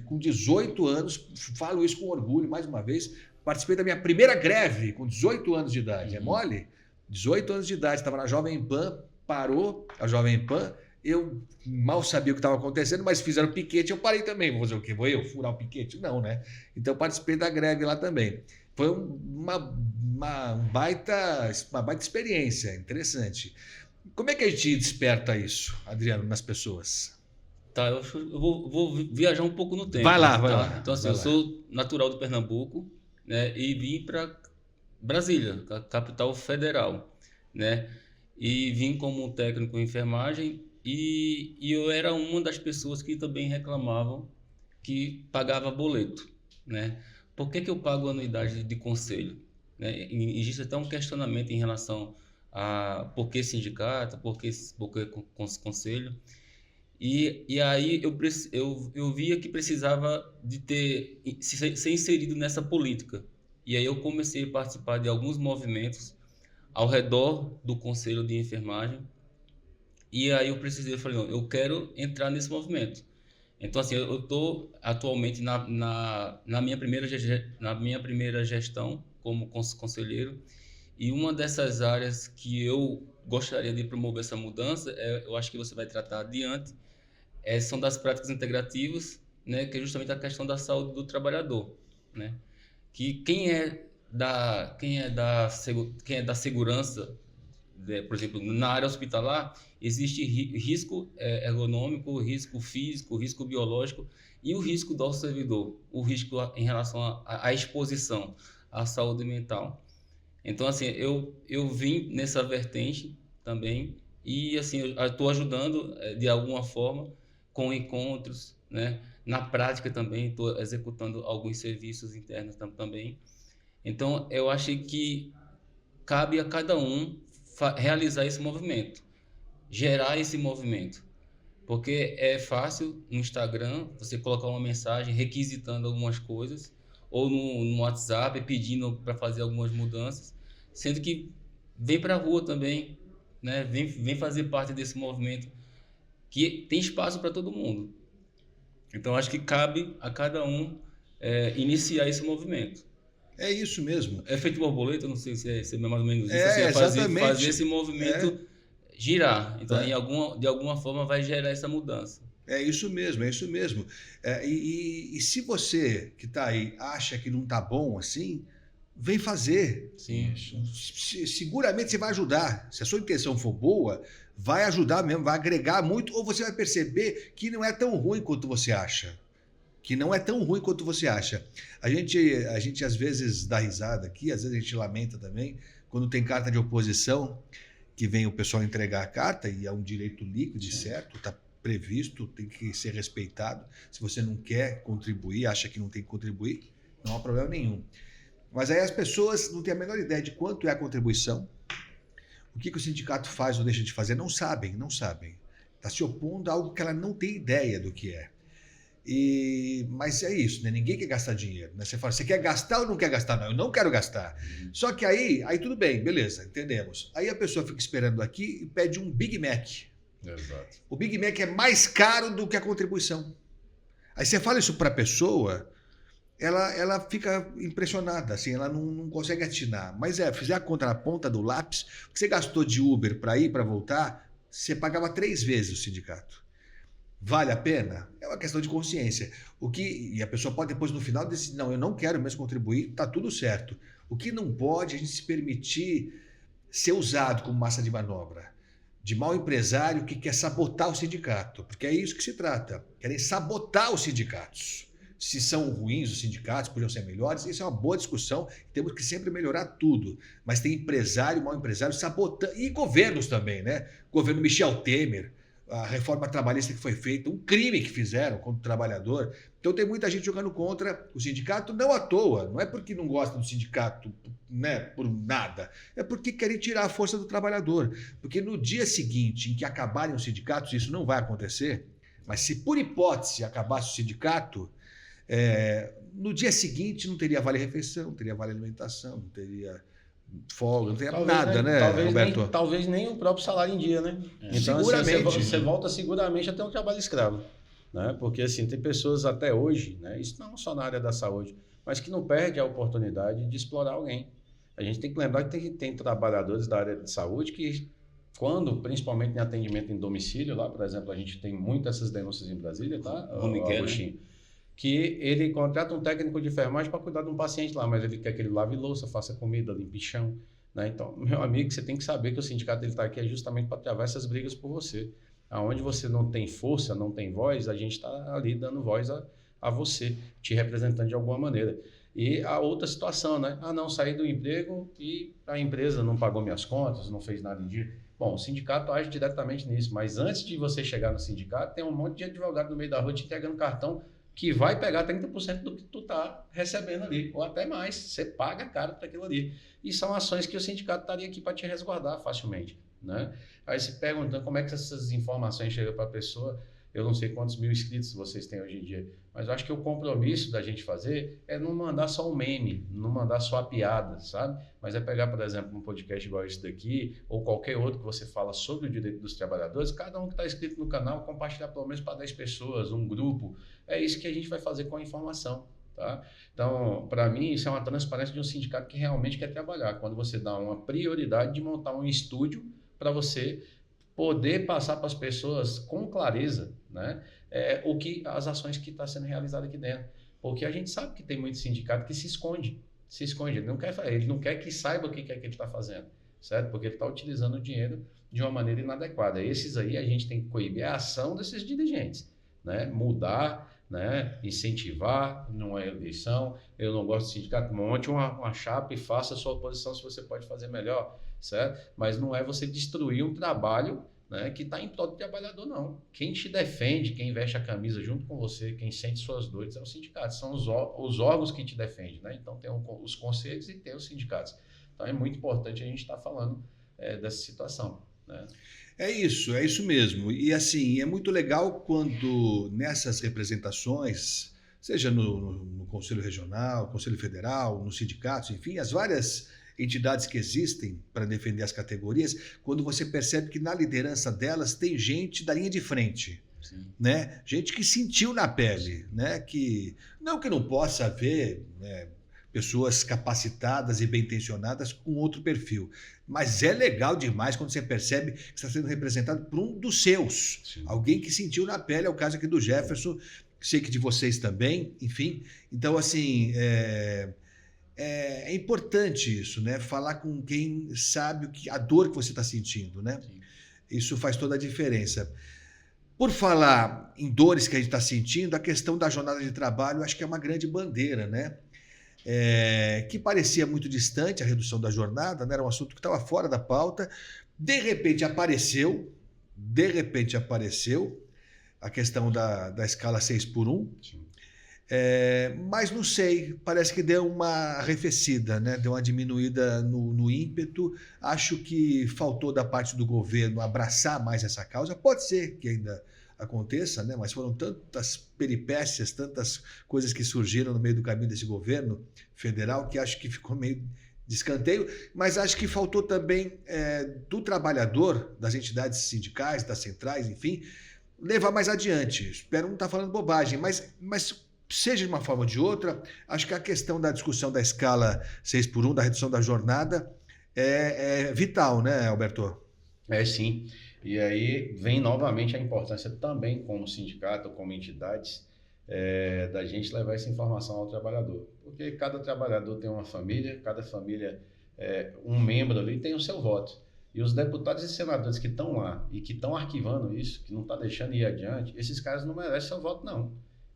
com 18 anos, falo isso com orgulho, mais uma vez, participei da minha primeira greve com 18 anos de idade. É mole? 18 anos de idade, estava na Jovem Pan, parou a Jovem Pan, eu mal sabia o que estava acontecendo, mas fizeram piquete, eu parei também. Vou fazer o quê? Vou eu furar o piquete? Não, né? Então participei da greve lá também. Foi uma baita experiência, interessante. Como é que a gente desperta isso, Adriano, nas pessoas? Tá, eu vou viajar um pouco no tempo. Vai lá. Então, assim, eu sou natural de Pernambuco, né? E vim para Brasília, capital federal, né? E vim como técnico em enfermagem e eu era uma das pessoas que também reclamavam que pagava boleto, né? Por que eu pago anuidade de conselho? Né? Existe até um questionamento em relação a por que sindicato, por que conselho. E aí eu via que precisava de ser inserido nessa política. E aí eu comecei a participar de alguns movimentos ao redor do Conselho de Enfermagem. E aí eu falei, não, eu quero entrar nesse movimento. Então, assim, eu estou atualmente na minha primeira gestão como conselheiro, e uma dessas áreas que eu gostaria de promover essa mudança, eu acho que você vai tratar adiante, são das práticas integrativas, né, que é justamente a questão da saúde do trabalhador, né? Que quem é da segurança, por exemplo, na área hospitalar, existe risco ergonômico, risco físico, risco biológico e o risco do servidor, o risco em relação à exposição à saúde mental. Então, assim, eu vim nessa vertente também e, assim, eu estou ajudando de alguma forma com encontros, né? Na prática também estou executando alguns serviços internos também. Então, eu acho que cabe a cada um realizar esse movimento, gerar esse movimento, porque é fácil no Instagram você colocar uma mensagem requisitando algumas coisas ou no WhatsApp pedindo para fazer algumas mudanças, sendo que vem para a rua também, né? Vem fazer parte desse movimento que tem espaço para todo mundo. Então acho que cabe a cada um iniciar esse movimento. É isso mesmo. Efeito borboleta, não sei se é mais ou menos isso. Exatamente. Fazer esse movimento girar. Então, de alguma forma, vai gerar essa mudança. É isso mesmo. E se você que está aí acha que não está bom assim, vem fazer. Sim. Seguramente você vai ajudar. Se a sua intenção for boa, vai ajudar mesmo, vai agregar muito, ou você vai perceber que não é tão ruim quanto você acha. que não é tão ruim quanto você acha. A gente às vezes dá risada aqui, às vezes a gente lamenta também, quando tem carta de oposição, que vem o pessoal entregar a carta, e é um direito líquido, certo, está previsto, tem que ser respeitado. Se você não quer contribuir, acha que não tem que contribuir, não há problema nenhum. Mas aí as pessoas não têm a menor ideia de quanto é a contribuição, o que o sindicato faz ou deixa de fazer, não sabem. Está se opondo a algo que ela não tem ideia do que é. Mas é isso, né? Ninguém quer gastar dinheiro. Né? Você fala, você quer gastar ou não quer gastar? Não, eu não quero gastar. Só que aí tudo bem, beleza, entendemos. Aí a pessoa fica esperando aqui e pede um Big Mac. Exato. O Big Mac é mais caro do que a contribuição. Aí você fala isso para a pessoa, ela fica impressionada, assim, ela não consegue atinar. Mas fizer a conta na ponta do lápis, o que você gastou de Uber para ir, para voltar, você pagava 3 vezes o sindicato. Vale a pena? É uma questão de consciência. E a pessoa pode depois no final decidir, não, eu não quero mesmo contribuir, está tudo certo. O que não pode é a gente se permitir ser usado como massa de manobra, de mau empresário que quer sabotar o sindicato, porque é isso que se trata, querem sabotar os sindicatos. Se são ruins os sindicatos, podiam ser melhores, isso é uma boa discussão, temos que sempre melhorar tudo, mas tem empresário, mau empresário sabotando, e governos também, né? O governo Michel Temer, a reforma trabalhista que foi feita, um crime que fizeram contra o trabalhador. Então tem muita gente jogando contra o sindicato, não à toa, não é porque não gosta do sindicato, né, por nada, é porque querem tirar a força do trabalhador. Porque no dia seguinte em que acabarem os sindicatos, isso não vai acontecer, mas se por hipótese acabasse o sindicato, no dia seguinte não teria vale-refeição, não teria vale-alimentação, não teria folga, não teria nada, né, Roberto? Talvez nem o próprio salário em dia, né? Então, seguramente. Assim, você volta seguramente até um trabalho escravo, né? Porque assim, tem pessoas até hoje, né? Isso não só na área da saúde, mas que não perde a oportunidade de explorar alguém. A gente tem que lembrar que tem trabalhadores da área de saúde que, principalmente em atendimento em domicílio, lá, por exemplo, a gente tem muitas essas denúncias em Brasília, tá? Agostinho, que ele contrata um técnico de enfermagem para cuidar de um paciente lá, mas ele quer que ele lave louça, faça comida, limpe chão, né? Então, meu amigo, você tem que saber que o sindicato está aqui justamente para travar essas brigas por você. Aonde você não tem força, não tem voz, a gente está ali dando voz a você, te representando de alguma maneira. E a outra situação, né? Não, saí do emprego e a empresa não pagou minhas contas, não fez nada em dia. Bom, o sindicato age diretamente nisso, mas antes de você chegar no sindicato, tem um monte de advogado no meio da rua te entregando cartão que vai pegar 30% do que tu está recebendo ali, ou até mais. Você paga caro para aquilo ali. E são ações que o sindicato estaria aqui para te resguardar facilmente, né? Aí se perguntando como é que essas informações chegam para a pessoa, eu não sei quantos mil inscritos vocês têm hoje em dia, mas eu acho que o compromisso da gente fazer é não mandar só um meme, não mandar só a piada, sabe? Mas é pegar, por exemplo, um podcast igual esse daqui, ou qualquer outro que você fala sobre o direito dos trabalhadores, cada um que está inscrito no canal, compartilhar pelo menos para 10 pessoas, um grupo. É isso que a gente vai fazer com a informação, tá? Então, para mim, isso é uma transparência de um sindicato que realmente quer trabalhar. Quando você dá uma prioridade de montar um estúdio para você poder passar para as pessoas com clareza, né, as ações que estão sendo realizadas aqui dentro. Porque a gente sabe que tem muito sindicato que se esconde, ele não quer que saiba o que é que ele está fazendo, certo? Porque ele está utilizando o dinheiro de uma maneira inadequada. Esses aí a gente tem que coibir a ação desses dirigentes, né? Mudar, né? Incentivar, não é eleição, eu não gosto de sindicato, monte uma chapa e faça a sua oposição se você pode fazer melhor, certo? Mas não é você destruir um trabalho, né, que está em prol do trabalhador, não. Quem te defende, quem veste a camisa junto com você, quem sente suas dores é o sindicato, são os órgãos que te defendem, né? Então tem os conselhos e tem os sindicatos. Então é muito importante a gente estar falando dessa situação, né? É isso mesmo. E assim, é muito legal quando nessas representações, seja no Conselho Regional, Conselho Federal, nos sindicatos, enfim, as várias entidades que existem para defender as categorias, quando você percebe que na liderança delas tem gente da linha de frente. Sim. Né? Gente que sentiu na pele, né? Que não possa haver, né, pessoas capacitadas e bem-intencionadas com outro perfil. Mas é legal demais quando você percebe que está sendo representado por um dos seus. Sim. Alguém que sentiu na pele, é o caso aqui do Jefferson, sei que de vocês também, enfim. Então, assim, é importante isso, né? Falar com quem sabe a dor que você está sentindo, né? Sim. Isso faz toda a diferença. Por falar em dores que a gente está sentindo, a questão da jornada de trabalho acho que é uma grande bandeira, né? Que parecia muito distante a redução da jornada, né? Era um assunto que estava fora da pauta. De repente apareceu a questão da escala 6x1. Sim. Mas não sei, parece que deu uma arrefecida, né? Deu uma diminuída no ímpeto. Acho que faltou da parte do governo abraçar mais essa causa. Pode ser que ainda aconteça, né? Mas foram tantas peripécias, tantas coisas que surgiram no meio do caminho desse governo federal que acho que ficou meio de escanteio. Mas acho que faltou também do trabalhador, das entidades sindicais, das centrais, enfim, levar mais adiante. Espero não estar falando bobagem, mas seja de uma forma ou de outra, acho que a questão da discussão da escala 6x1, da redução da jornada, é vital, né, Alberto? Sim. E aí vem novamente a importância também, como sindicato, como entidades, da gente levar essa informação ao trabalhador. Porque cada trabalhador tem uma família, cada família, um membro ali tem o seu voto. E os deputados e senadores que estão lá e que estão arquivando isso, que não estão deixando ir adiante, esses caras não merecem seu voto, não.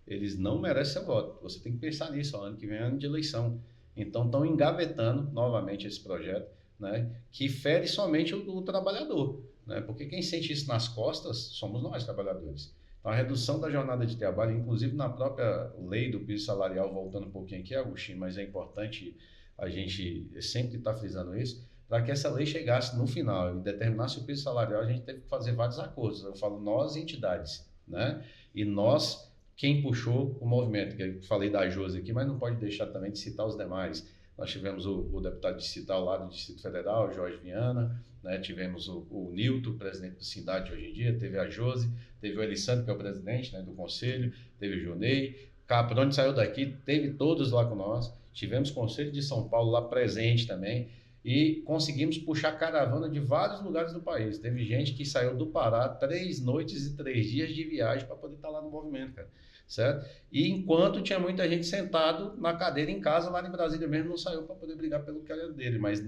Eles não merecem seu voto. Você tem que pensar nisso, ano que vem é ano de eleição. Então, estão engavetando novamente esse projeto, né, que fere somente o trabalhador, né, porque quem sente isso nas costas somos nós, trabalhadores. Então, a redução da jornada de trabalho, inclusive na própria lei do piso salarial, voltando um pouquinho aqui, Agostinho, mas é importante a gente sempre estar frisando isso, para que essa lei chegasse no final e determinasse o piso salarial, a gente teve que fazer vários acordos. Eu falo nós, entidades, né, e nós, quem puxou o movimento, que eu falei da Josi aqui, mas não pode deixar também de citar os demais. Nós tivemos o deputado distrital lá do Distrito Federal, Jorge Viana, né? Tivemos o Nilton, presidente do Sindade hoje em dia, teve a Josi, teve o Elisandro, que é o presidente, né, do conselho, teve o Junei, Caproni saiu daqui, teve todos lá com nós, tivemos o Conselho de São Paulo lá presente também, e conseguimos puxar caravana de vários lugares do país. Teve gente que saiu do Pará 3 noites e 3 dias de viagem para poder estar lá no movimento, cara. Certo? E enquanto tinha muita gente sentado na cadeira em casa, lá em Brasília mesmo, não saiu para poder brigar pelo que era dele. Mas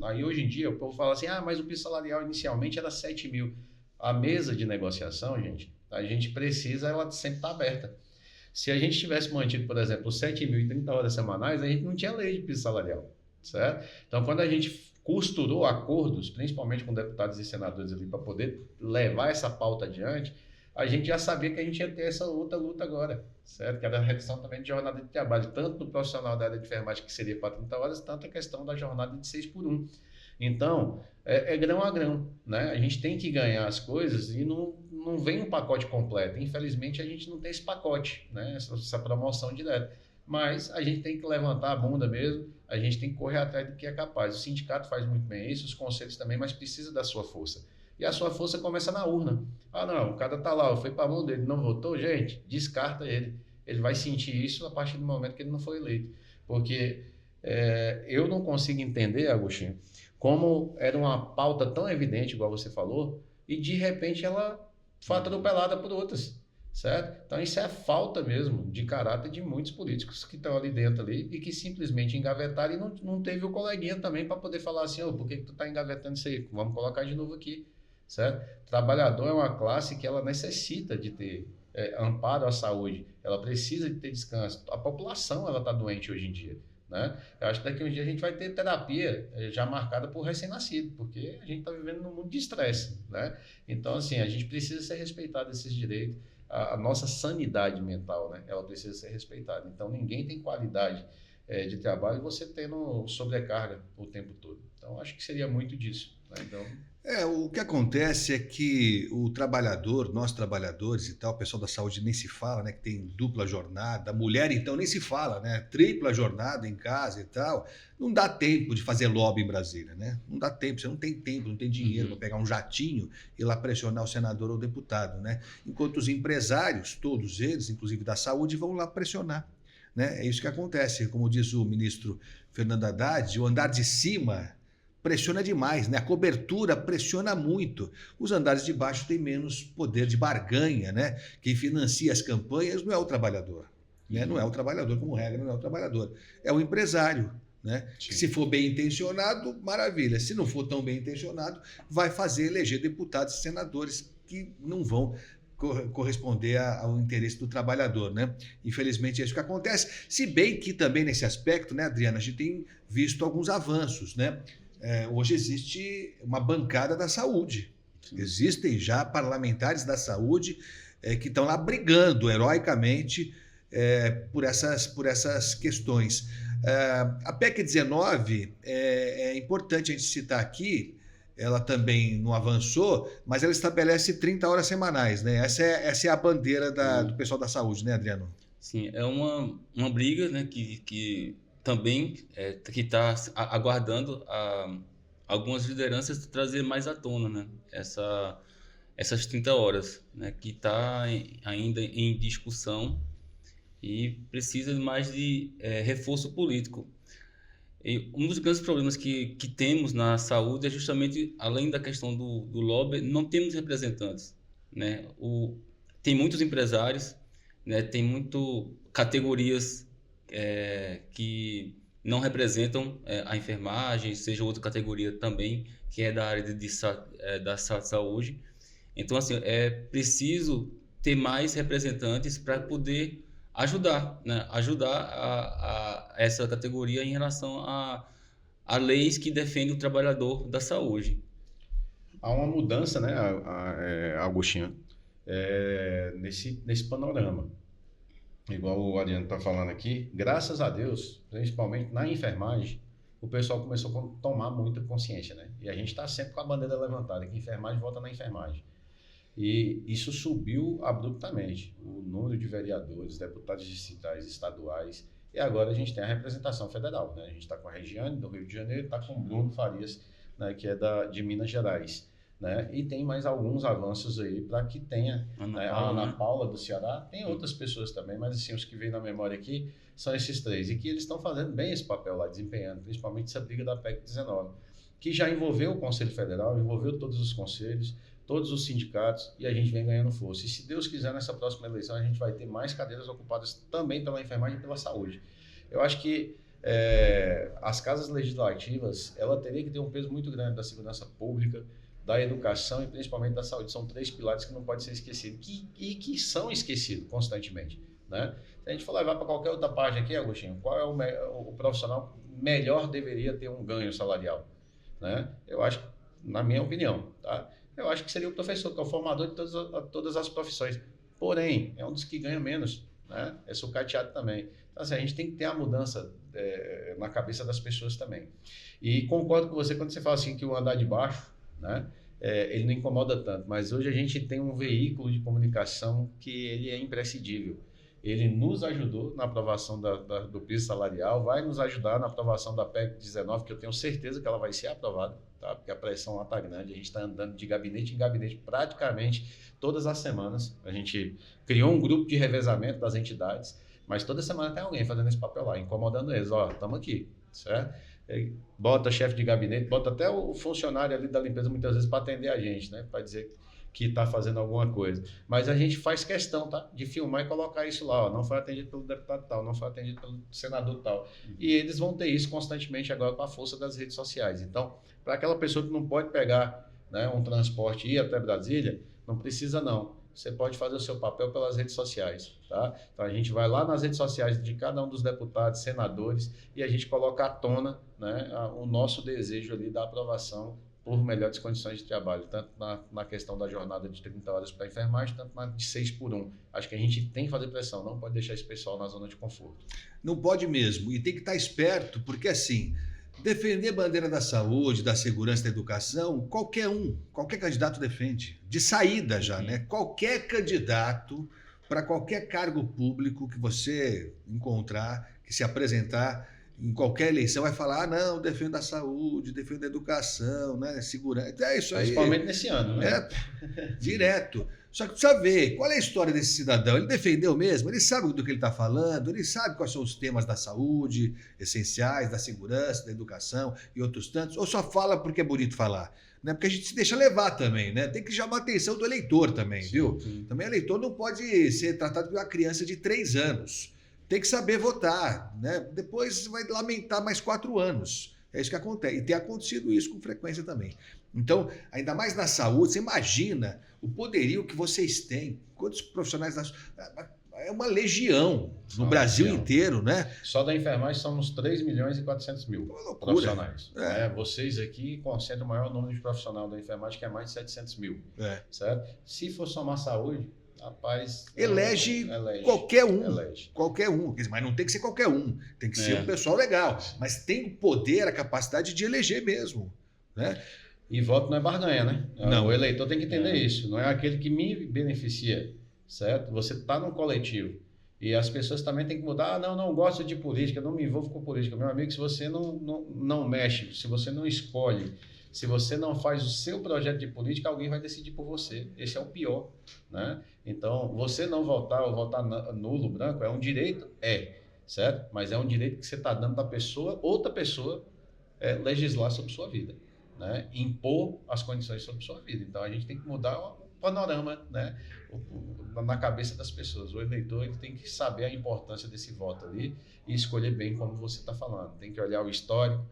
aí hoje em dia, o povo fala assim, mas o piso salarial inicialmente era 7 mil. A mesa de negociação, gente, a gente precisa, ela sempre estar aberta. Se a gente tivesse mantido, por exemplo, 7 mil e 30 horas semanais, a gente não tinha lei de piso salarial, certo? Então, quando a gente costurou acordos, principalmente com deputados e senadores ali, para poder levar essa pauta adiante, a gente já sabia que a gente ia ter essa outra luta agora, certo? Que era a redução também de jornada de trabalho, tanto do profissional da área de enfermagem, que seria para 30 horas, tanto a questão da jornada de 6x1. Então, é grão a grão, né? A gente tem que ganhar as coisas e não vem um pacote completo. Infelizmente, a gente não tem esse pacote, né? Essa promoção direta. Mas a gente tem que levantar a bunda mesmo, a gente tem que correr atrás do que é capaz. O sindicato faz muito bem isso, os conselhos também, mas precisa da sua força. E a sua força começa na urna. Não, o cara tá lá, foi para a mão dele, não votou, gente, descarta ele. Ele vai sentir isso a partir do momento que ele não foi eleito. Porque eu não consigo entender, Agostinho, como era uma pauta tão evidente, igual você falou, e de repente ela foi atropelada por outras, certo? Então isso é falta mesmo de caráter de muitos políticos que estão ali dentro ali e que simplesmente engavetaram e não teve o coleguinha também para poder falar assim, por que tu tá engavetando isso aí? Vamos colocar de novo aqui. Certo? Trabalhador é uma classe que ela necessita de ter amparo à saúde, ela precisa de ter descanso. A população ela está doente hoje em dia, né? Eu acho que daqui a um dia a gente vai ter terapia já marcada por recém-nascido, porque a gente está vivendo num mundo de estresse, né? Então, assim, a gente precisa ser respeitado esses direitos, a nossa sanidade mental, né? Ela precisa ser respeitada. Então, ninguém tem qualidade de trabalho você tendo sobrecarga o tempo todo. Então, acho que seria muito disso, né? Então... O que acontece é que o trabalhador, nós trabalhadores e tal, o pessoal da saúde nem se fala, né, que tem dupla jornada, a mulher então nem se fala, né, tripla jornada em casa e tal, não dá tempo de fazer lobby em Brasília, né, não dá tempo, você não tem tempo, não tem dinheiro para pegar um jatinho e ir lá pressionar o senador ou o deputado, né, enquanto os empresários, todos eles, inclusive da saúde, vão lá pressionar, né, é isso que acontece, como diz o ministro Fernando Haddad, o andar de cima pressiona demais, né? A cobertura pressiona muito. Os andares de baixo têm menos poder de barganha, né? Quem financia as campanhas não é o trabalhador, né? Não é o trabalhador, como regra, não é o trabalhador. É o empresário, né? Que se for bem intencionado, maravilha. Se não for tão bem intencionado, vai fazer eleger deputados e senadores que não vão corresponder ao interesse do trabalhador, né? Infelizmente é isso que acontece, se bem que também nesse aspecto, né, Adriana, a gente tem visto alguns avanços, né? Hoje existe uma bancada da saúde, existem já parlamentares da saúde que estão lá brigando heroicamente por essas questões. A PEC 19 é importante a gente citar aqui. Ela também não avançou, mas ela estabelece 30 horas semanais, né? Essa é a bandeira do pessoal da saúde, né, Adriano? Sim, é uma briga, né, que também que está aguardando algumas lideranças trazer mais à tona, né, essas 30 horas, né, que está ainda em discussão e precisa mais de reforço político. E um dos grandes problemas que temos na saúde é justamente, além da questão do lobby, não temos representantes, né? Tem muitos empresários, né? Tem muito categorias que não representam a enfermagem, seja outra categoria também, que é da área da saúde. Então, assim, é preciso ter mais representantes para poder ajudar, né? Ajudar a essa categoria em relação a leis que defendem o trabalhador da saúde. Há uma mudança, né, Agostinho, nesse panorama. Igual o Ariano está falando aqui, graças a Deus, principalmente na enfermagem, o pessoal começou a tomar muita consciência, né? E a gente está sempre com a bandeira levantada, que enfermagem vota na enfermagem. E isso subiu abruptamente, o número de vereadores, deputados distritais, estaduais, e agora a gente tem a representação federal, né? A gente está com a Regiane, do Rio de Janeiro, está com o Bruno Farias, né, que é de Minas Gerais, né? E tem mais alguns avanços aí para que tenha a Ana Paula do Ceará, tem outras pessoas também, mas assim, os que vêm na memória aqui são esses três, e que eles estão fazendo bem esse papel lá, desempenhando, principalmente essa briga da PEC 19, que já envolveu o Conselho Federal, envolveu todos os conselhos, todos os sindicatos, e a gente vem ganhando força. E se Deus quiser, nessa próxima eleição, a gente vai ter mais cadeiras ocupadas também pela enfermagem e pela saúde. Eu acho que as casas legislativas, ela teria que ter um peso muito grande da segurança pública, da educação e principalmente da saúde. São três pilares que não podem ser esquecidos e que são esquecidos constantemente, né? Se a gente for levar para qualquer outra página aqui, Agostinho, qual é o profissional melhor deveria ter um ganho salarial, né? Eu acho, na minha opinião, tá? Eu acho que seria o professor, que é o formador de todas as profissões. Porém, é um dos que ganha menos, né? É sucateado também. Então, assim, a gente tem que ter a mudança na cabeça das pessoas também. E concordo com você quando você fala assim que o andar de baixo, né, ele não incomoda tanto. Mas hoje a gente tem um veículo de comunicação que ele é imprescindível. Ele nos ajudou na aprovação do piso salarial, vai nos ajudar na aprovação da PEC 19, que eu tenho certeza que ela vai ser aprovada, tá? Porque a pressão lá está grande, a gente está andando de gabinete em gabinete praticamente todas as semanas. A gente criou um grupo de revezamento das entidades, mas toda semana tem alguém fazendo esse papel lá, incomodando eles. Ó, estamos aqui, certo? Bota chefe de gabinete, bota até o funcionário ali da limpeza muitas vezes para atender a gente, né? Para dizer que está fazendo alguma coisa. Mas a gente faz questão, tá? De filmar e colocar isso lá, ó. Não foi atendido pelo deputado tal, não foi atendido pelo senador tal. E eles vão ter isso constantemente agora com a força das redes sociais. Então, para aquela pessoa que não pode pegar, né, um transporte e ir até Brasília, não precisa não. Você pode fazer o seu papel pelas redes sociais, tá? Então a gente vai lá nas redes sociais de cada um dos deputados, senadores, e a gente coloca à tona, né, o nosso desejo ali da aprovação por melhores condições de trabalho, tanto na questão da jornada de 30 horas para a enfermagem, tanto na de 6x1. Acho que a gente tem que fazer pressão, não pode deixar esse pessoal na zona de conforto. Não pode mesmo, e tem que estar esperto, porque assim, defender a bandeira da saúde, da segurança, da educação, qualquer candidato defende, de saída já, né? Qualquer candidato para qualquer cargo público que você encontrar, que se apresentar em qualquer eleição, vai falar, não, defendo a saúde, defendo a educação, né? Segurança, é isso aí. Principalmente nesse ano, né? Direto. Só que precisa ver qual é a história desse cidadão. Ele defendeu mesmo? Ele sabe do que ele está falando? Ele sabe quais são os temas da saúde essenciais, da segurança, da educação e outros tantos? Ou só fala porque é bonito falar? Né? Porque a gente se deixa levar também, né? Tem que chamar a atenção do eleitor também, sim, viu? Sim. Também o eleitor não pode ser tratado como uma criança de 3 anos. Tem que saber votar, né? Depois vai lamentar mais 4 anos. É isso que acontece. E tem acontecido isso com frequência também. Então, ainda mais na saúde, você imagina o poderio que vocês têm. Quantos profissionais é uma legião no Brasil inteiro, né? Só da enfermagem somos 3.400.000 profissionais. Vocês aqui concentram o maior número de profissionais da enfermagem, que é mais de 700.000. Certo? Se for somar saúde, rapaz... Elege qualquer um. Qualquer um. Mas não tem que ser qualquer um. Tem que ser um pessoal legal. Mas tem o poder, a capacidade de eleger mesmo. Né? E voto não é barganha, né? Não. O eleitor tem que entender isso. Não é aquele que me beneficia. Certo? Você está num coletivo e as pessoas também têm que mudar. Não gosto de política, não me envolvo com política. Meu amigo, se você não mexe, se você não escolhe, se você não faz o seu projeto de política, alguém vai decidir por você. Esse é o pior, né? Então, você não votar ou votar nulo, branco, é um direito? Certo? Mas é um direito que você está dando para outra pessoa legislar sobre sua vida, né? Impor as condições sobre sua vida. Então, a gente tem que mudar o panorama, né? Na cabeça das pessoas. O eleitor ele tem que saber a importância desse voto ali e escolher bem como você está falando. Tem que olhar o histórico,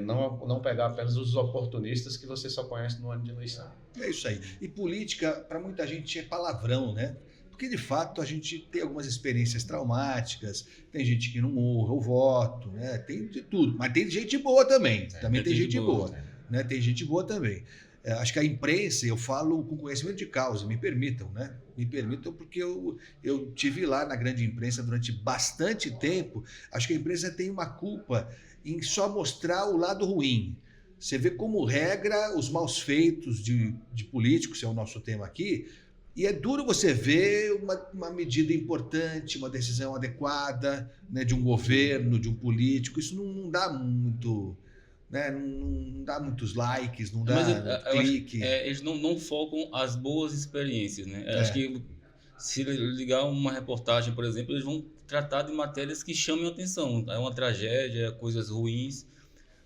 não pegar apenas os oportunistas que você só conhece no ano de eleição. É isso aí. E política, para muita gente, é palavrão, né? Porque, de fato, a gente tem algumas experiências traumáticas, tem gente que não honra o voto, né? Tem de tudo. Mas tem gente boa também. Também tem gente boa. Né? Tem gente boa também. Acho que a imprensa, eu falo com conhecimento de causa, me permitam, né? Me permitam, porque eu tive lá na grande imprensa durante bastante tempo. Acho que a imprensa tem uma culpa em só mostrar o lado ruim. Você vê como regra os maus feitos de políticos, que é o nosso tema aqui, e é duro você ver uma medida importante, uma decisão adequada, né, de um governo, de um político. Isso não dá muito... Né? Não dá muitos likes, não dá clique. Eles não focam as boas experiências, né? Acho que se ligar uma reportagem, por exemplo, eles vão tratar de matérias que chamem a atenção. É uma tragédia, coisas ruins,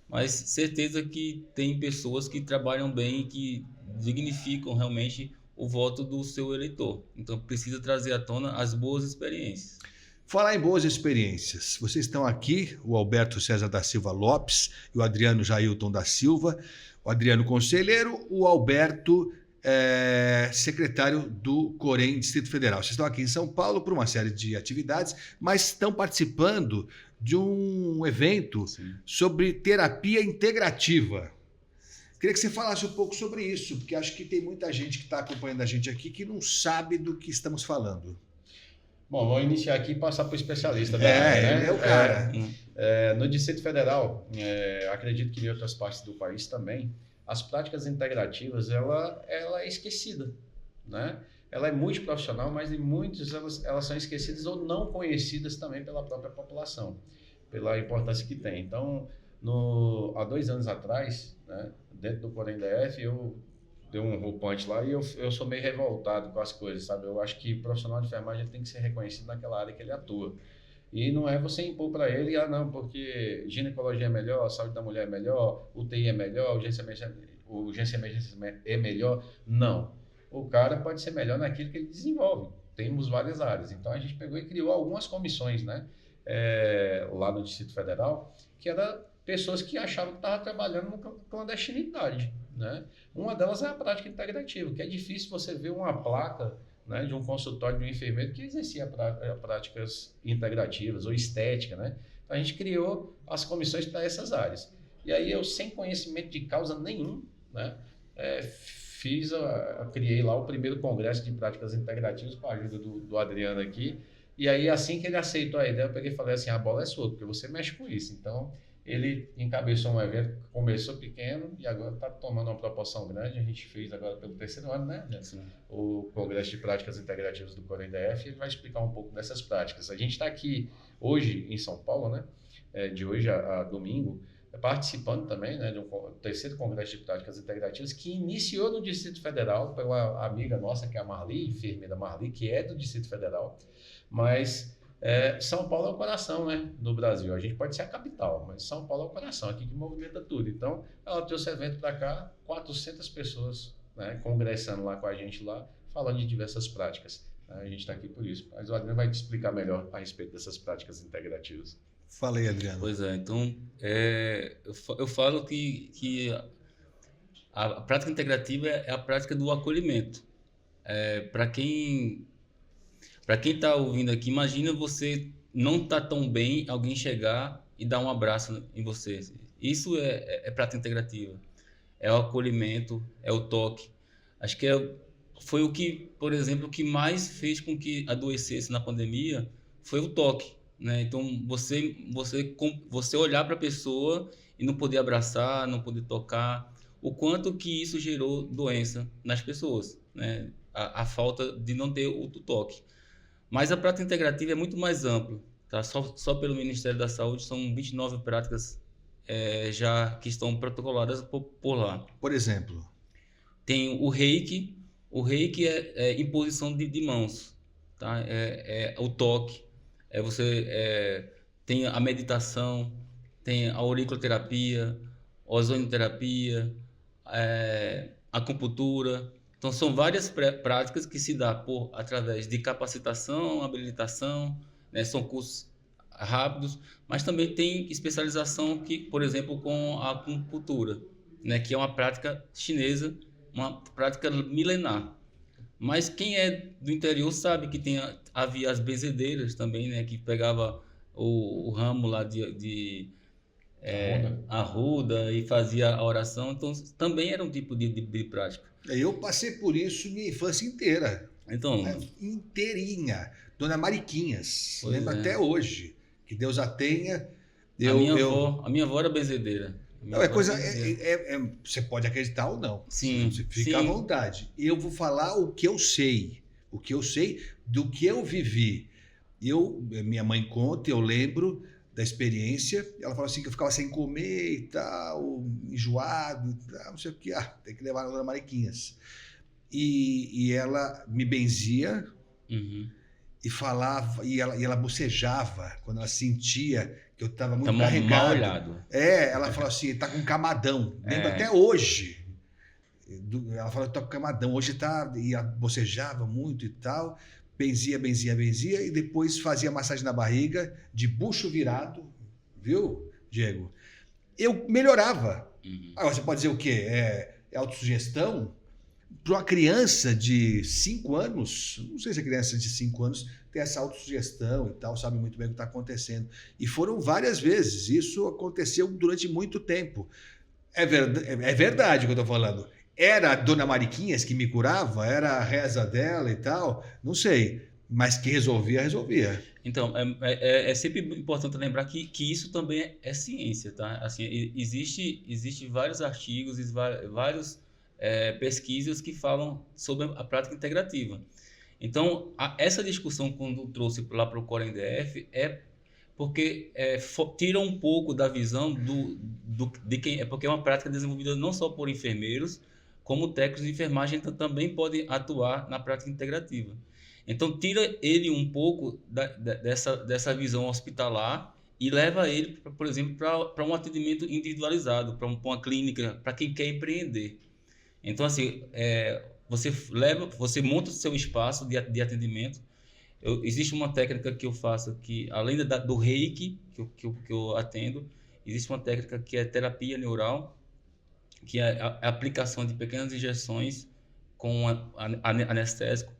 mas certeza que tem pessoas que trabalham bem e que dignificam realmente o voto do seu eleitor. Então precisa trazer à tona as boas experiências. Falar em boas experiências, vocês estão aqui, o Alberto César da Silva Lopes e o Adriano Jailton da Silva, o Adriano conselheiro, o Alberto secretário do Corém Distrito Federal. Vocês estão aqui em São Paulo por uma série de atividades, mas estão participando de um evento sobre terapia integrativa. Queria que você falasse um pouco sobre isso, porque acho que tem muita gente que está acompanhando a gente aqui que não sabe do que estamos falando. Bom, vou iniciar aqui e passar para o especialista. Ele é o cara. No Distrito Federal, acredito que em outras partes do país também, as práticas integrativas, ela é esquecida, né? Ela é multiprofissional, mas em muitos elas são esquecidas ou não conhecidas também pela própria população, pela importância que tem. Então, há 2 anos atrás, né, dentro do Corém DF, eu dei um roupante lá e eu sou meio revoltado com as coisas, sabe? Eu acho que o profissional de enfermagem tem que ser reconhecido naquela área que ele atua. E não é você impor para ele, porque ginecologia é melhor, a saúde da mulher é melhor, UTI é melhor, urgência emergência é melhor. Não. O cara pode ser melhor naquilo que ele desenvolve. Temos várias áreas. Então, a gente pegou e criou algumas comissões, né? Lá no Distrito Federal, que eram pessoas que achavam que estavam trabalhando na clandestinidade, né? Uma delas é a prática integrativa, que é difícil você ver uma placa, né, de um consultório de um enfermeiro que exercia práticas integrativas ou estética, né? Então, a gente criou as comissões para essas áreas. E aí eu, sem conhecimento de causa nenhum, né, criei lá o primeiro congresso de práticas integrativas com a ajuda do Adriano aqui. E aí, assim que ele aceitou a ideia, eu peguei e falei assim, a bola é sua, porque você mexe com isso. Então, ele encabeçou um evento que começou pequeno e agora está tomando uma proporção grande. A gente fez agora pelo 3º ano, né? O Congresso de Práticas Integrativas do Corém DF, e ele vai explicar um pouco dessas práticas. A gente está aqui hoje em São Paulo, né? De hoje a domingo, participando também, né, de um 3º Congresso de Práticas Integrativas que iniciou no Distrito Federal pela amiga nossa, que é a Marli, enfermeira Marli, que é do Distrito Federal, mas São Paulo é o coração, né, do Brasil. A gente pode ser a capital, mas São Paulo é o coração, aqui que movimenta tudo. Então, ela trouxe evento para cá, 400 pessoas, né, congressando lá com a gente lá, falando de diversas práticas. A gente está aqui por isso. Mas o Adriano vai te explicar melhor a respeito dessas práticas integrativas. Fala aí, Adriano. Pois é, então, eu falo que a prática integrativa é a prática do acolhimento. para quem está ouvindo aqui, imagina você não tá tão bem, alguém chegar e dar um abraço em você. Isso é prática integrativa. É o acolhimento, é o toque. Acho que foi o que, por exemplo, o que mais fez com que adoecesse na pandemia foi o toque, né? Então, você olhar para a pessoa e não poder abraçar, não poder tocar, o quanto que isso gerou doença nas pessoas, né? A falta de não ter o toque. Mas a prática integrativa é muito mais ampla, tá? Só pelo Ministério da Saúde são 29 práticas já que estão protocoladas por lá. Por exemplo? Tem o Reiki. O Reiki é imposição de mãos, tá? O toque. Tem a meditação, tem a auriculoterapia, ozonioterapia, acupuntura. Então, são várias práticas que se dá através de capacitação, habilitação, né? São cursos rápidos, mas também tem especialização que, por exemplo, com a acupuntura, né? Que é uma prática chinesa, uma prática milenar. Mas quem é do interior sabe que havia as benzedeiras também, né? Que pegava o ramo lá de arruda e fazia a oração. Então, também era um tipo de prática. Eu passei por isso minha infância inteira. Então, inteirinha. Dona Mariquinhas. Pois Lembro é. até hoje. Que Deus a tenha. A minha avó era benzedeira. Não, é coisa. Você pode acreditar ou não. Sim. Você fica à vontade. Eu vou falar o que eu sei. O que eu sei do que eu vivi. Minha mãe conta, eu lembro da experiência. Ela falou assim que eu ficava sem comer e tal, enjoado e tal, não sei o que. Tem que levar na Dona Mariquinhas. E ela me benzia. Uhum. E falava, e ela bocejava quando ela sentia que eu estava muito Tá carregado. mal olhado. Ela falou assim, tá com camadão. Lembro até hoje. Ela falou, tô com camadão. Hoje tá. E ela bocejava muito e tal. Benzia. E depois fazia massagem na barriga, de bucho virado. Viu, Diego? Eu melhorava. Uhum. Agora, você pode dizer o quê? É autossugestão? Para uma criança de 5 anos, não sei se a criança de 5 anos tem essa autossugestão e tal, sabe muito bem o que está acontecendo. E foram várias vezes, isso aconteceu durante muito tempo. É verdade o que eu estou falando. Era a Dona Mariquinhas que me curava? Era a reza dela e tal? Não sei, mas que resolvia. Então, é sempre importante lembrar que isso também é ciência, tá? Assim, existe vários artigos, vários pesquisas que falam sobre a prática integrativa. Então, essa discussão, quando trouxe lá para o CORENDF, é porque tira um pouco da visão de quem... porque é uma prática desenvolvida não só por enfermeiros, como técnicos de enfermagem também podem atuar na prática integrativa. Então, tira ele um pouco dessa visão hospitalar e leva ele, por exemplo, para um atendimento individualizado, para uma clínica, para quem quer empreender. Então, assim, você monta o seu espaço de atendimento. Existe uma técnica que eu faço que, além do Reiki, que eu atendo, existe uma técnica que é terapia neural, que é a aplicação de pequenas injeções com anestésico,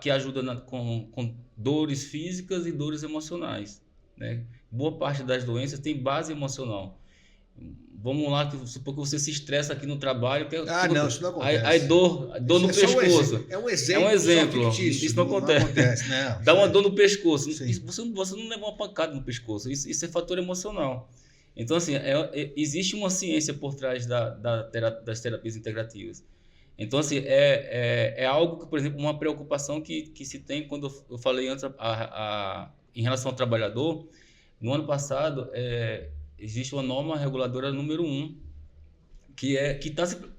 que ajuda com dores físicas e dores emocionais, né? Boa parte das doenças tem base emocional. Vamos lá, supor que você se estressa aqui no trabalho. Não, isso não acontece. Aí dor no pescoço. É um exemplo. É um exemplo. Fictício, Isso não acontece. Não, dá uma dor no pescoço. Você não leva uma pancada no pescoço. Isso é fator emocional. Então, assim, existe uma ciência por trás das terapias integrativas. Então, assim, é algo que, por exemplo, uma preocupação que se tem quando eu falei antes em relação ao trabalhador. No ano passado, existe uma norma reguladora número 1, que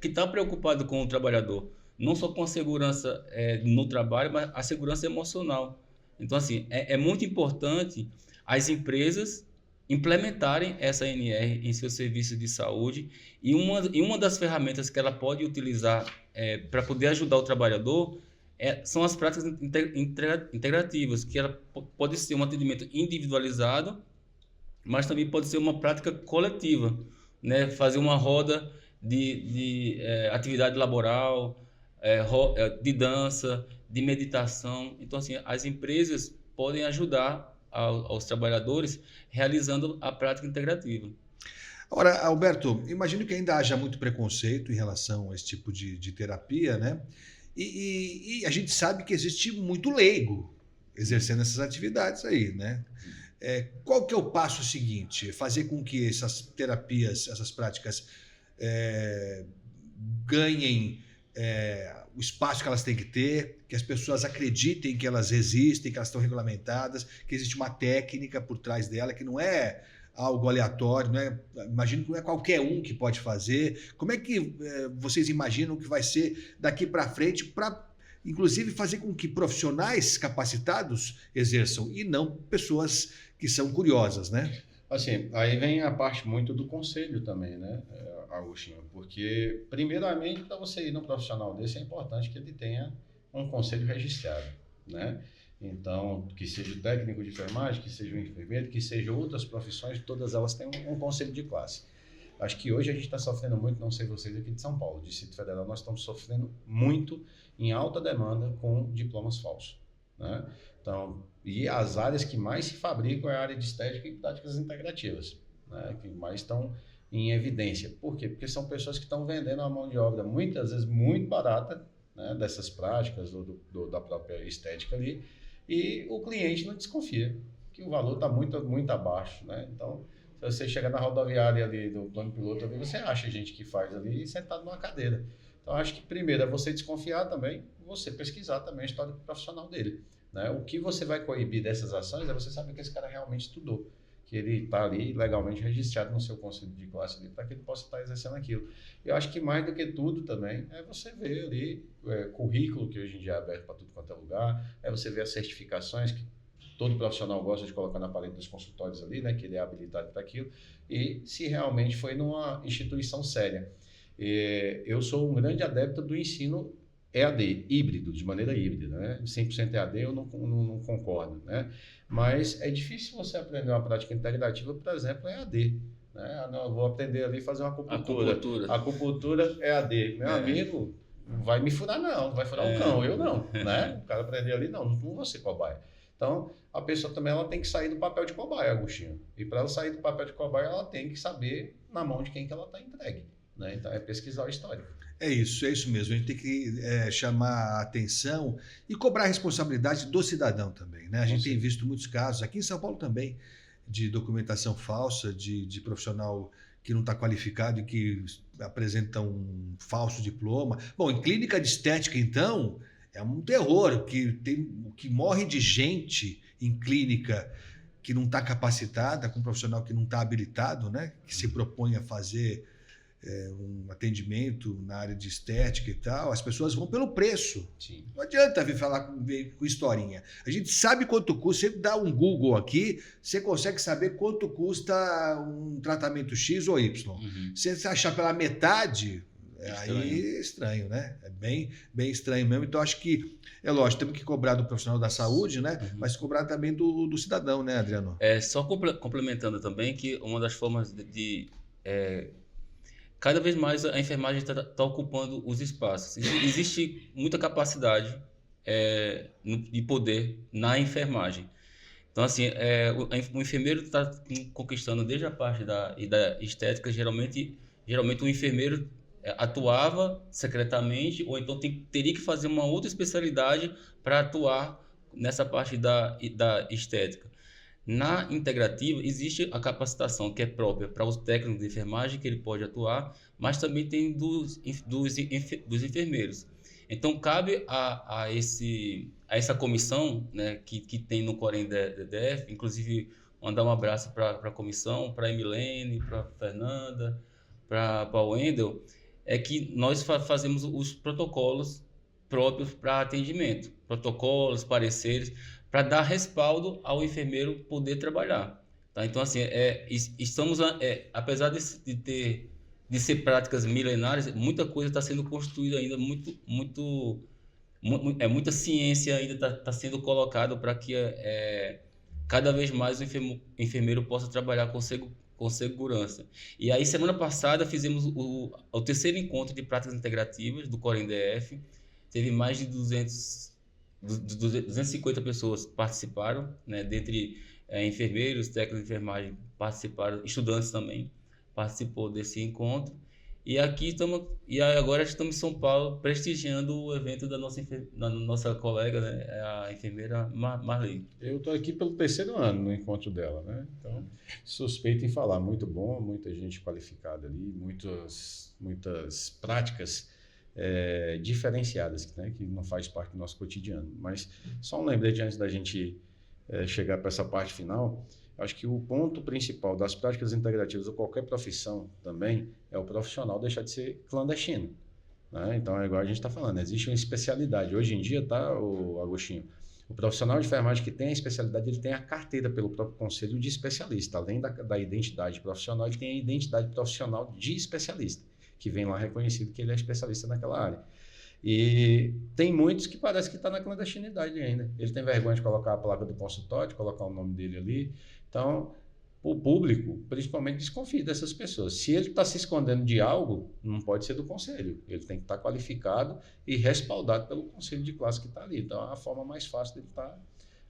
está preocupado com o trabalhador, não só com a segurança no trabalho, mas a segurança emocional. Então, assim, é muito importante as empresas implementarem essa ANR em seus serviços de saúde, e uma das ferramentas que ela pode utilizar para poder ajudar o trabalhador são as práticas integrativas, que ela pode ser um atendimento individualizado, mas também pode ser uma prática coletiva, né? Fazer uma roda de atividade laboral, de dança, de meditação. Então, assim, as empresas podem ajudar aos trabalhadores realizando a prática integrativa. Agora, Alberto, imagino que ainda haja muito preconceito em relação a esse tipo de terapia, né? E a gente sabe que existe muito leigo exercendo essas atividades aí, né? Qual que é o passo seguinte? Fazer com que essas terapias, essas práticas ganhem o espaço que elas têm que ter, que as pessoas acreditem que elas existem, que elas estão regulamentadas, que existe uma técnica por trás dela, que não é algo aleatório, né? Imagino que não é qualquer um que pode fazer. Como é que vocês imaginam que vai ser daqui para frente para, inclusive, fazer com que profissionais capacitados exerçam e não pessoas que são curiosas, né? Assim, aí vem a parte muito do conselho também, né, Agostinho? Porque, primeiramente, para você ir num profissional desse, é importante que ele tenha um conselho registrado, né? Então, que seja o técnico de enfermagem, que seja o enfermeiro, que seja outras profissões, todas elas têm um conselho de classe. Acho que hoje a gente está sofrendo muito, não sei vocês aqui de São Paulo, Distrito Federal, nós estamos sofrendo muito em alta demanda com diplomas falsos, né? Então, e as áreas que mais se fabricam é a área de estética e práticas integrativas, né? Que mais estão em evidência. Por quê? Porque são pessoas que estão vendendo a mão de obra muitas vezes muito barata, né, dessas práticas ou da própria estética ali, e o cliente não desconfia, que o valor está muito, muito abaixo, né? Então, se você chegar na rodoviária ali do plano piloto, ali, você acha gente que faz ali sentado numa cadeira. Então, acho que primeiro é você desconfiar também, você pesquisar também a história profissional dele, né? O que você vai coibir dessas ações é você saber que esse cara realmente estudou, que ele está ali legalmente registrado no seu conselho de classe para que ele possa estar exercendo aquilo. Eu acho que mais do que tudo também é você ver ali currículo, que hoje em dia é aberto para tudo quanto é lugar, é você ver as certificações que todo profissional gosta de colocar na parede dos consultórios ali, né, que ele é habilitado para aquilo, e se realmente foi numa instituição séria. Eu sou um grande adepto do ensino EAD, híbrido, de maneira híbrida, né? 100% EAD eu não concordo, né? Mas é difícil você aprender uma prática integrativa, por exemplo, EAD, né? Eu vou aprender ali a fazer uma acupuntura. Acupuntura EAD. Meu amigo, não vai me furar não, vai furar o cão, eu não, né? O cara aprender ali, não vou ser cobaia. Então, a pessoa também ela tem que sair do papel de cobaia, Agostinho. E para ela sair do papel de cobaia, ela tem que saber na mão de quem que ela está entregue, né? Então, é pesquisar o histórico. É isso mesmo. A gente tem que chamar a atenção e cobrar a responsabilidade do cidadão também, né? A gente tem visto muitos casos, aqui em São Paulo também, de documentação falsa, de profissional que não está qualificado e que apresenta um falso diploma. Bom, em clínica de estética, então, é um terror, que morre de gente em clínica que não está capacitada, com um profissional que não está habilitado, né? Que se propõe a fazer um atendimento na área de estética e tal, as pessoas vão pelo preço. Sim. Não adianta vir falar com historinha. A gente sabe quanto custa. Você dá um Google aqui, você consegue saber quanto custa um tratamento X ou Y. Uhum. Se você achar pela metade, aí é estranho, né? É bem estranho mesmo. Então, acho que, é lógico, temos que cobrar do profissional da saúde, né? Uhum. Mas cobrar também do cidadão, né, Adriano? Só complementando também que uma das formas cada vez mais a enfermagem está ocupando os espaços. Existe muita capacidade de poder na enfermagem. Então, assim, o enfermeiro está conquistando desde a parte da estética. Geralmente o enfermeiro atuava secretamente, ou então teria que fazer uma outra especialidade para atuar nessa parte da estética. Na integrativa, existe a capacitação que é própria para os técnicos de enfermagem, que ele pode atuar, mas também tem dos enfermeiros. Então, cabe a essa comissão, né, que tem no Corém DF, inclusive mandar um abraço para a comissão, para a Emilene, para a Fernanda, para o Wendel, é que nós fazemos os protocolos próprios para atendimento, protocolos, pareceres, para dar respaldo ao enfermeiro poder trabalhar. Tá? Então, assim, estamos, apesar de ser práticas milenares, muita coisa está sendo construída ainda, muita ciência ainda está sendo colocada para que cada vez mais o enfermeiro possa trabalhar com segurança. E aí, semana passada, fizemos o terceiro encontro de práticas integrativas do Corém DF, teve mais de 250 pessoas participaram, né? Dentre enfermeiros, técnicos de enfermagem participaram, estudantes também participou desse encontro. E agora estamos em São Paulo prestigiando o evento da nossa colega, né, a enfermeira Marley. Eu estou aqui pelo 3º ano no encontro dela, né? Então, suspeito em falar, muito bom, muita gente qualificada ali, muitas práticas diferenciadas, né, que não faz parte do nosso cotidiano. Mas só um lembrete antes da gente chegar para essa parte final. Acho que o ponto principal das práticas integrativas ou qualquer profissão também é o profissional deixar de ser clandestino, né? Então, é igual a gente está falando, existe uma especialidade. Hoje em dia, tá, Agostinho, o profissional de enfermagem que tem a especialidade, ele tem a carteira pelo próprio conselho de especialista. Além da identidade profissional, ele tem a identidade profissional de especialista, que vem lá reconhecido que ele é especialista naquela área. E tem muitos que parece que está na clandestinidade ainda. Ele tem vergonha de colocar a placa do consultório, de colocar o nome dele ali. Então, o público, principalmente, desconfia dessas pessoas. Se ele está se escondendo de algo, não pode ser do conselho. Ele tem que estar qualificado e respaldado pelo conselho de classe que está ali. Então, é a forma mais fácil dele estar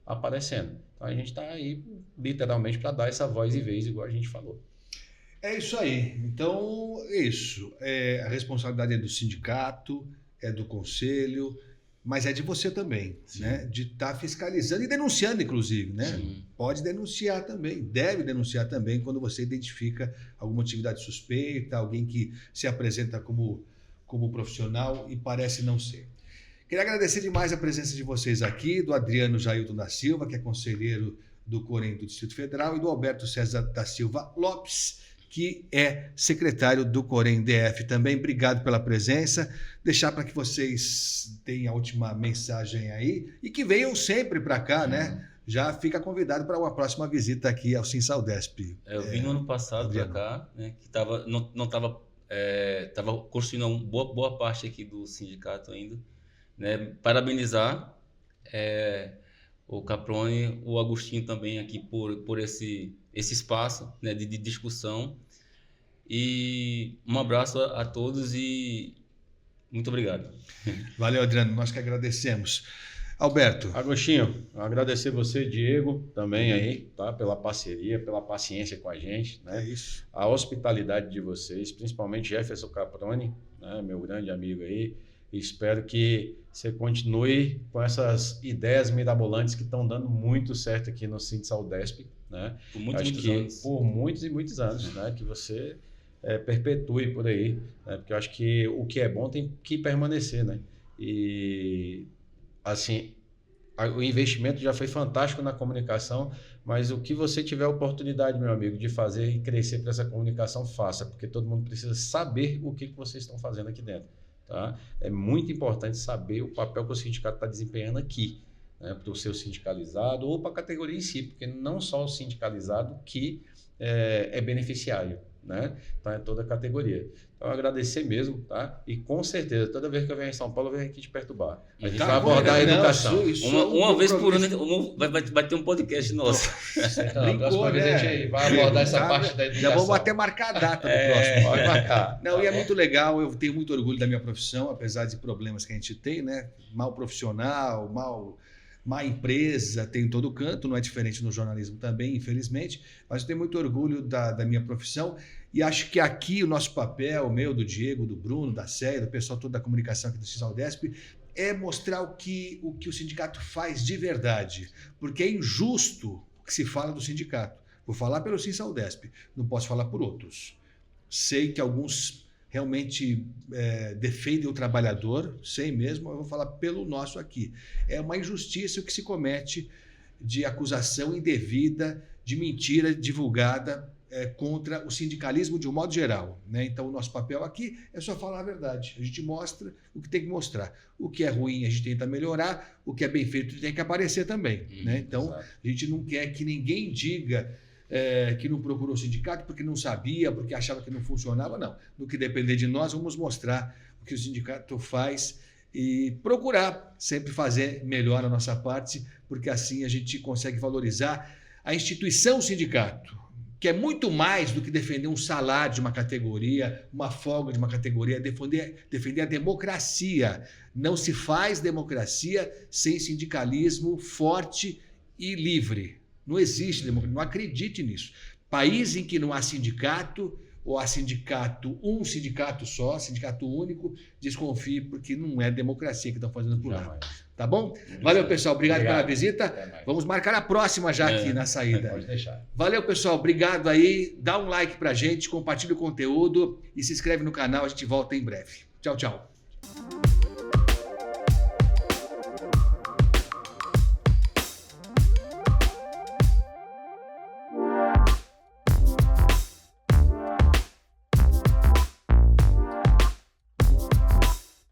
aparecendo. Então, a gente está aí, literalmente, para dar essa voz e vez, igual a gente falou. É isso aí. Então, é isso. A responsabilidade é do sindicato, é do conselho, mas é de você também, né? De estar fiscalizando e denunciando, inclusive, né? Sim. Pode denunciar também, deve denunciar também quando você identifica alguma atividade suspeita, alguém que se apresenta como profissional e parece não ser. Queria agradecer demais a presença de vocês aqui, do Adriano Jailton da Silva, que é conselheiro do Corém do Distrito Federal, e do Alberto César da Silva Lopes, que é secretário do Corém DF também. Obrigado pela presença. Deixar para que vocês tenham a última mensagem aí e que venham sempre para cá, né? Já fica convidado para uma próxima visita aqui ao Sinsaudesp. Eu vim no ano passado para cá, né? Que não estava construindo uma boa parte aqui do sindicato ainda, né? Parabenizar o Caproni, o Agostinho também aqui por esse espaço, né, de discussão. E um abraço a todos e muito obrigado. Valeu, Adriano, nós que agradecemos. Alberto. Agostinho, agradecer você, Diego, também aí, tá? Pela parceria, pela paciência com a gente, né? É isso. A hospitalidade de vocês, principalmente Jefferson Caproni, né? Meu grande amigo aí. Espero que você continue com essas ideias mirabolantes que estão dando muito certo aqui no Sinsaudesp, né? Por muitos anos. Por muitos e muitos anos, né? Que você perpetue por aí, né? Porque eu acho que o que é bom tem que permanecer, né? E, assim, o investimento já foi fantástico na comunicação, mas o que você tiver oportunidade, meu amigo, de fazer e crescer para essa comunicação, faça, porque todo mundo precisa saber o que vocês estão fazendo aqui dentro. Tá? É muito importante saber o papel que o sindicato está desempenhando aqui, né, para o seu sindicalizado ou para a categoria em si, porque não só o sindicalizado que é beneficiário, né? Então é toda a categoria. Então agradecer mesmo, tá? E com certeza, toda vez que eu venho em São Paulo, eu venho aqui te perturbar. A gente vai abordar a educação. Uma vez por ano vai ter um podcast nosso. Então, a próxima vez a gente vai abordar essa parte da educação. Já vamos até marcar a data do próximo. Pode marcar. Não, e é muito legal, eu tenho muito orgulho da minha profissão, apesar de problemas que a gente tem, né? Mal profissional, má empresa, tem em todo canto, não é diferente no jornalismo também, infelizmente, mas eu tenho muito orgulho da minha profissão e acho que aqui o nosso papel, o meu, do Diego, do Bruno, da Céia, do pessoal todo da comunicação aqui do Sinsaudesp, é mostrar o que o sindicato faz de verdade, porque é injusto o que se fala do sindicato. Vou falar pelo Sinsaudesp, não posso falar por outros. Sei que alguns realmente defendem o trabalhador, sei mesmo, eu vou falar pelo nosso aqui. É uma injustiça o que se comete de acusação indevida, de mentira divulgada contra o sindicalismo de um modo geral, né? Então, o nosso papel aqui é só falar a verdade. A gente mostra o que tem que mostrar. O que é ruim, a gente tenta melhorar. O que é bem feito, tem que aparecer também, né? Então, exato. a gente não quer que ninguém diga que não procurou o sindicato porque não sabia, porque achava que não funcionava, não. No que depender de nós, vamos mostrar o que o sindicato faz e procurar sempre fazer melhor a nossa parte, porque assim a gente consegue valorizar a instituição sindicato, que é muito mais do que defender um salário de uma categoria, uma folga de uma categoria, defender a democracia. Não se faz democracia sem sindicalismo forte e livre. Não existe democracia, não acredite nisso. País em que não há sindicato, ou há sindicato, um sindicato só, sindicato único, desconfie, porque não é democracia que estão fazendo por lá. Tá bom? Valeu, pessoal. Obrigado pela visita. Vamos marcar a próxima já aqui na saída. Pode deixar. Valeu, pessoal. Obrigado aí. Dá um like pra gente, compartilha o conteúdo e se inscreve no canal. A gente volta em breve. Tchau, tchau.